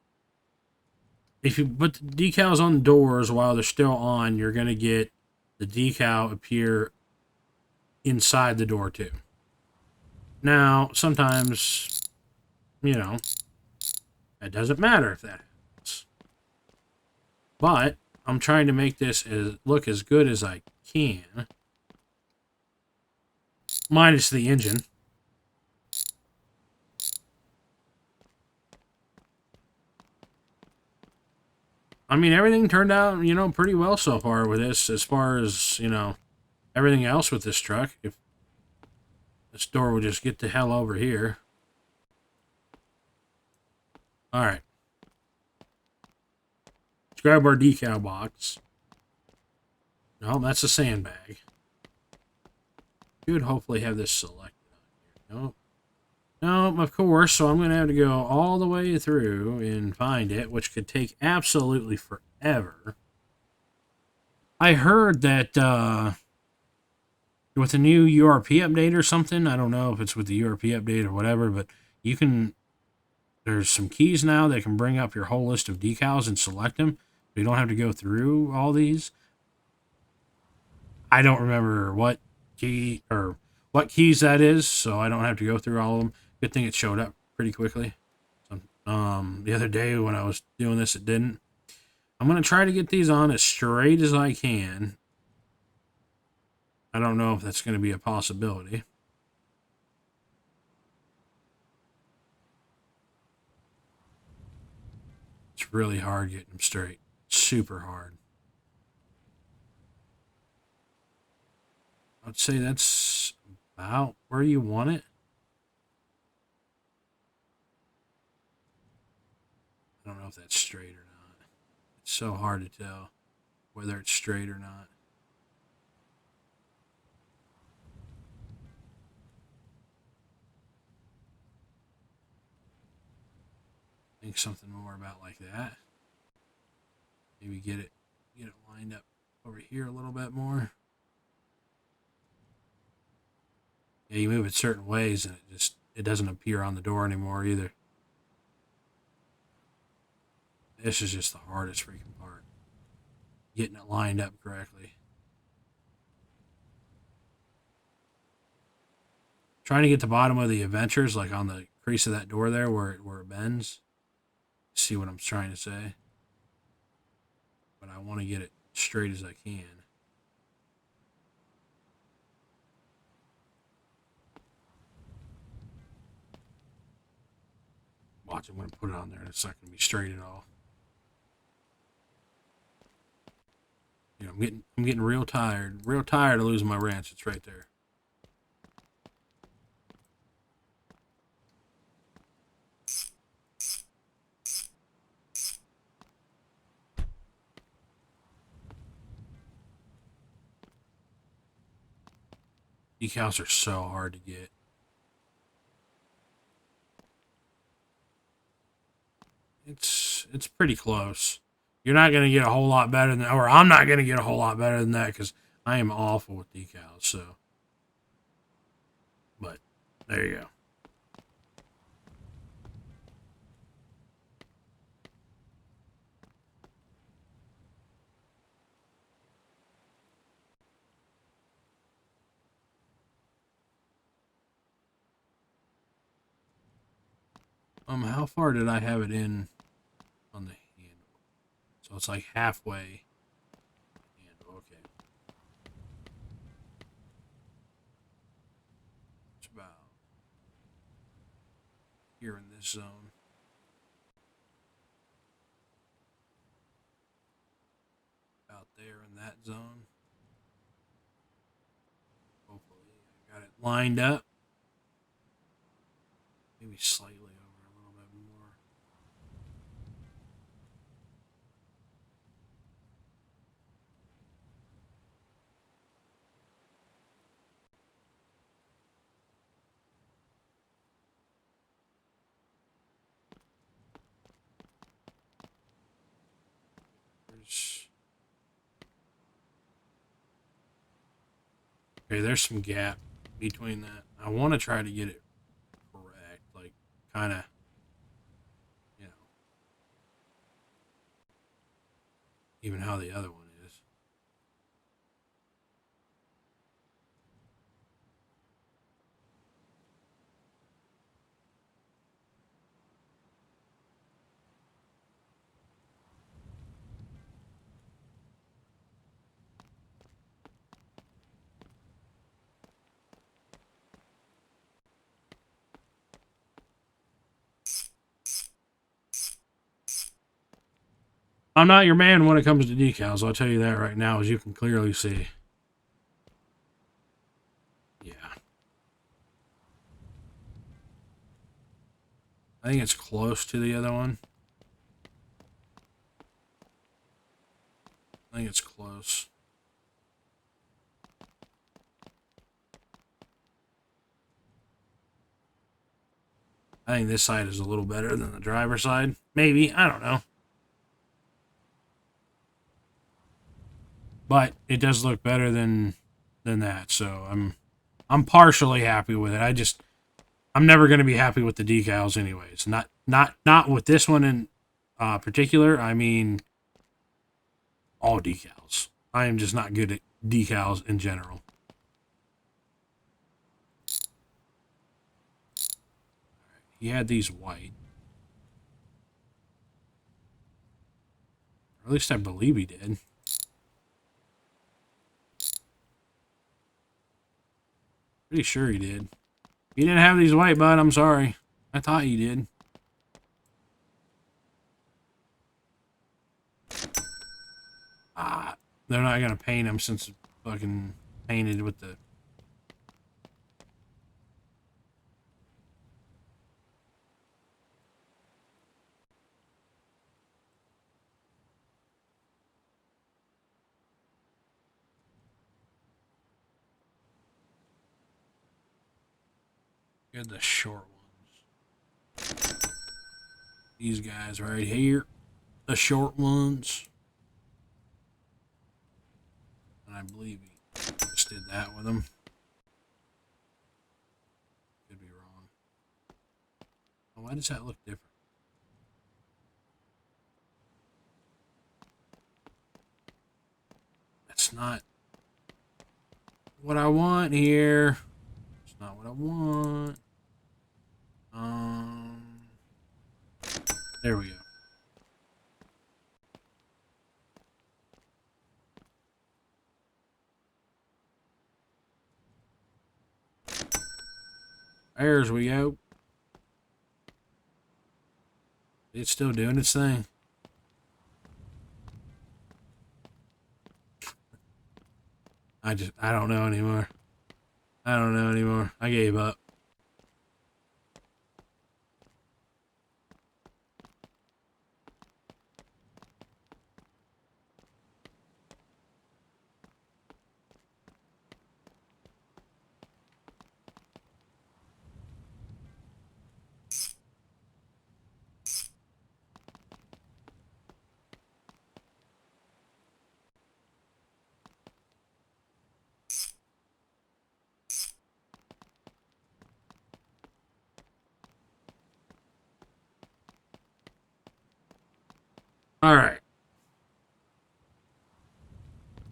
if you put the decals on the doors while they're still on, you're going to get the decal appear inside the door too. Now, sometimes, you know, it doesn't matter if that happens. But I'm trying to make this look as good as I can. Minus the engine. I mean, everything turned out, you know, pretty well so far with this, as far as, you know, everything else with this truck. If this door would just get the hell over here. Alright. Let's grab our decal box. No, that's a sandbag. Should hopefully have this selected on here. Nope. No, of course, so I'm going to have to go all the way through and find it, which could take absolutely forever. I heard that with the new URP update or something, I don't know if it's with the URP update or whatever, but you can, there's some keys now that can bring up your whole list of decals and select them. You don't have to go through all these. I don't remember what key or what keys that is, so I don't have to go through all of them. Good thing it showed up pretty quickly. The other day when I was doing this, it didn't. I'm going to try to get these on as straight as I can. I don't know if that's going to be a possibility. It's really hard getting them straight. Super hard. I'd say that's about where you want it. I don't know if that's straight or not. It's so hard to tell whether it's straight or not. Think something more about like that. Maybe get it lined up over here a little bit more. Yeah, you move it certain ways and it doesn't appear on the door anymore either. This is just the hardest freaking part. Getting it lined up correctly. Trying to get the bottom of the adventures, like on the crease of that door there where it bends. See what I'm trying to say? But I want to get it straight as I can. Watch, I'm going to put it on there and it's not going to be straight at all. I'm getting real tired of losing my wrench. It's right there. Decals are so hard to get. It's pretty close. You're not going to get a whole lot better than, or I'm not going to get a whole lot better than that because I am awful with decals. So, but there you go. How far did I have it in on the handle? So it's like halfway. Handle, okay. It's about here in this zone. About there in that zone. Hopefully I got it lined up. Maybe slightly over a little bit more. There's some gap between that. I want to try to get it correct, like kind of, you know, even how the other one is. I'm not your man when it comes to decals. I'll tell you that right now, as you can clearly see. Yeah. I think it's close to the other one. I think it's close. I think this side is a little better than the driver's side. Maybe. I don't know. But it does look better than that. So I'm partially happy with it. I'm never going to be happy with the decals anyways. Not with this one in particular. I mean all decals. I am just not good at decals in general. He had these white. Or at least I believe he did. Pretty sure he did. He didn't have these white, bud. I'm sorry. I thought he did. They're not going to paint him since it's fucking painted with the... You're the short ones. These guys right here, the short ones. And I believe he just did that with them. Could be wrong. Oh, why does that look different? That's not what I want here. It's not what I want. There we go. There's we go. It's still doing its thing. I don't know anymore. I don't know anymore. I gave up. All right.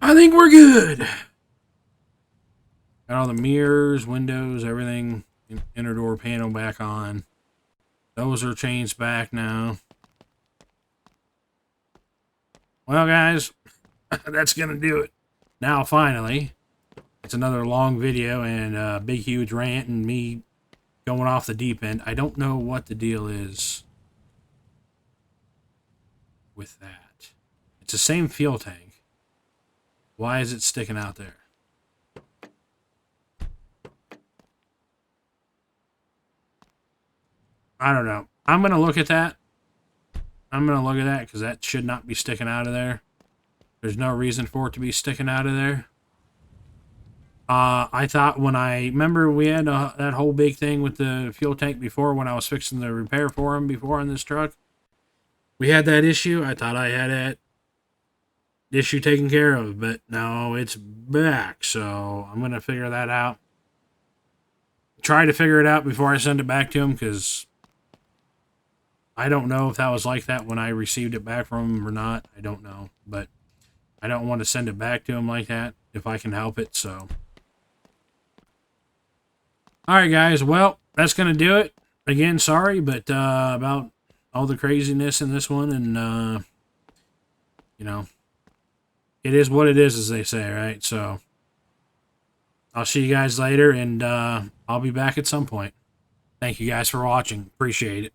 I think we're good. Got all the mirrors, windows, everything, inner door panel back on. Those are changed back now. Well, guys, that's going to do it. Now, finally, it's another long video and a big, huge rant and me going off the deep end. I don't know what the deal is with that. It's the same fuel tank. Why is it sticking out there? I don't know. I'm going to look at that. I'm going to look at that because that should not be sticking out of there. There's no reason for it to be sticking out of there. I thought when I remember we had that whole big thing with the fuel tank before when I was fixing the repair for him before on this truck. We had that issue. I thought I had that issue taken care of, but no, it's back. So I'm going to figure that out. Try to figure it out before I send it back to him because I don't know if that was like that when I received it back from him or not. I don't know, but I don't want to send it back to him like that if I can help it, so. Alright, guys, well, that's going to do it. Again, sorry, but about all the craziness in this one, and, you know, it is what it is, as they say, right? So, I'll see you guys later, and I'll be back at some point. Thank you guys for watching. Appreciate it.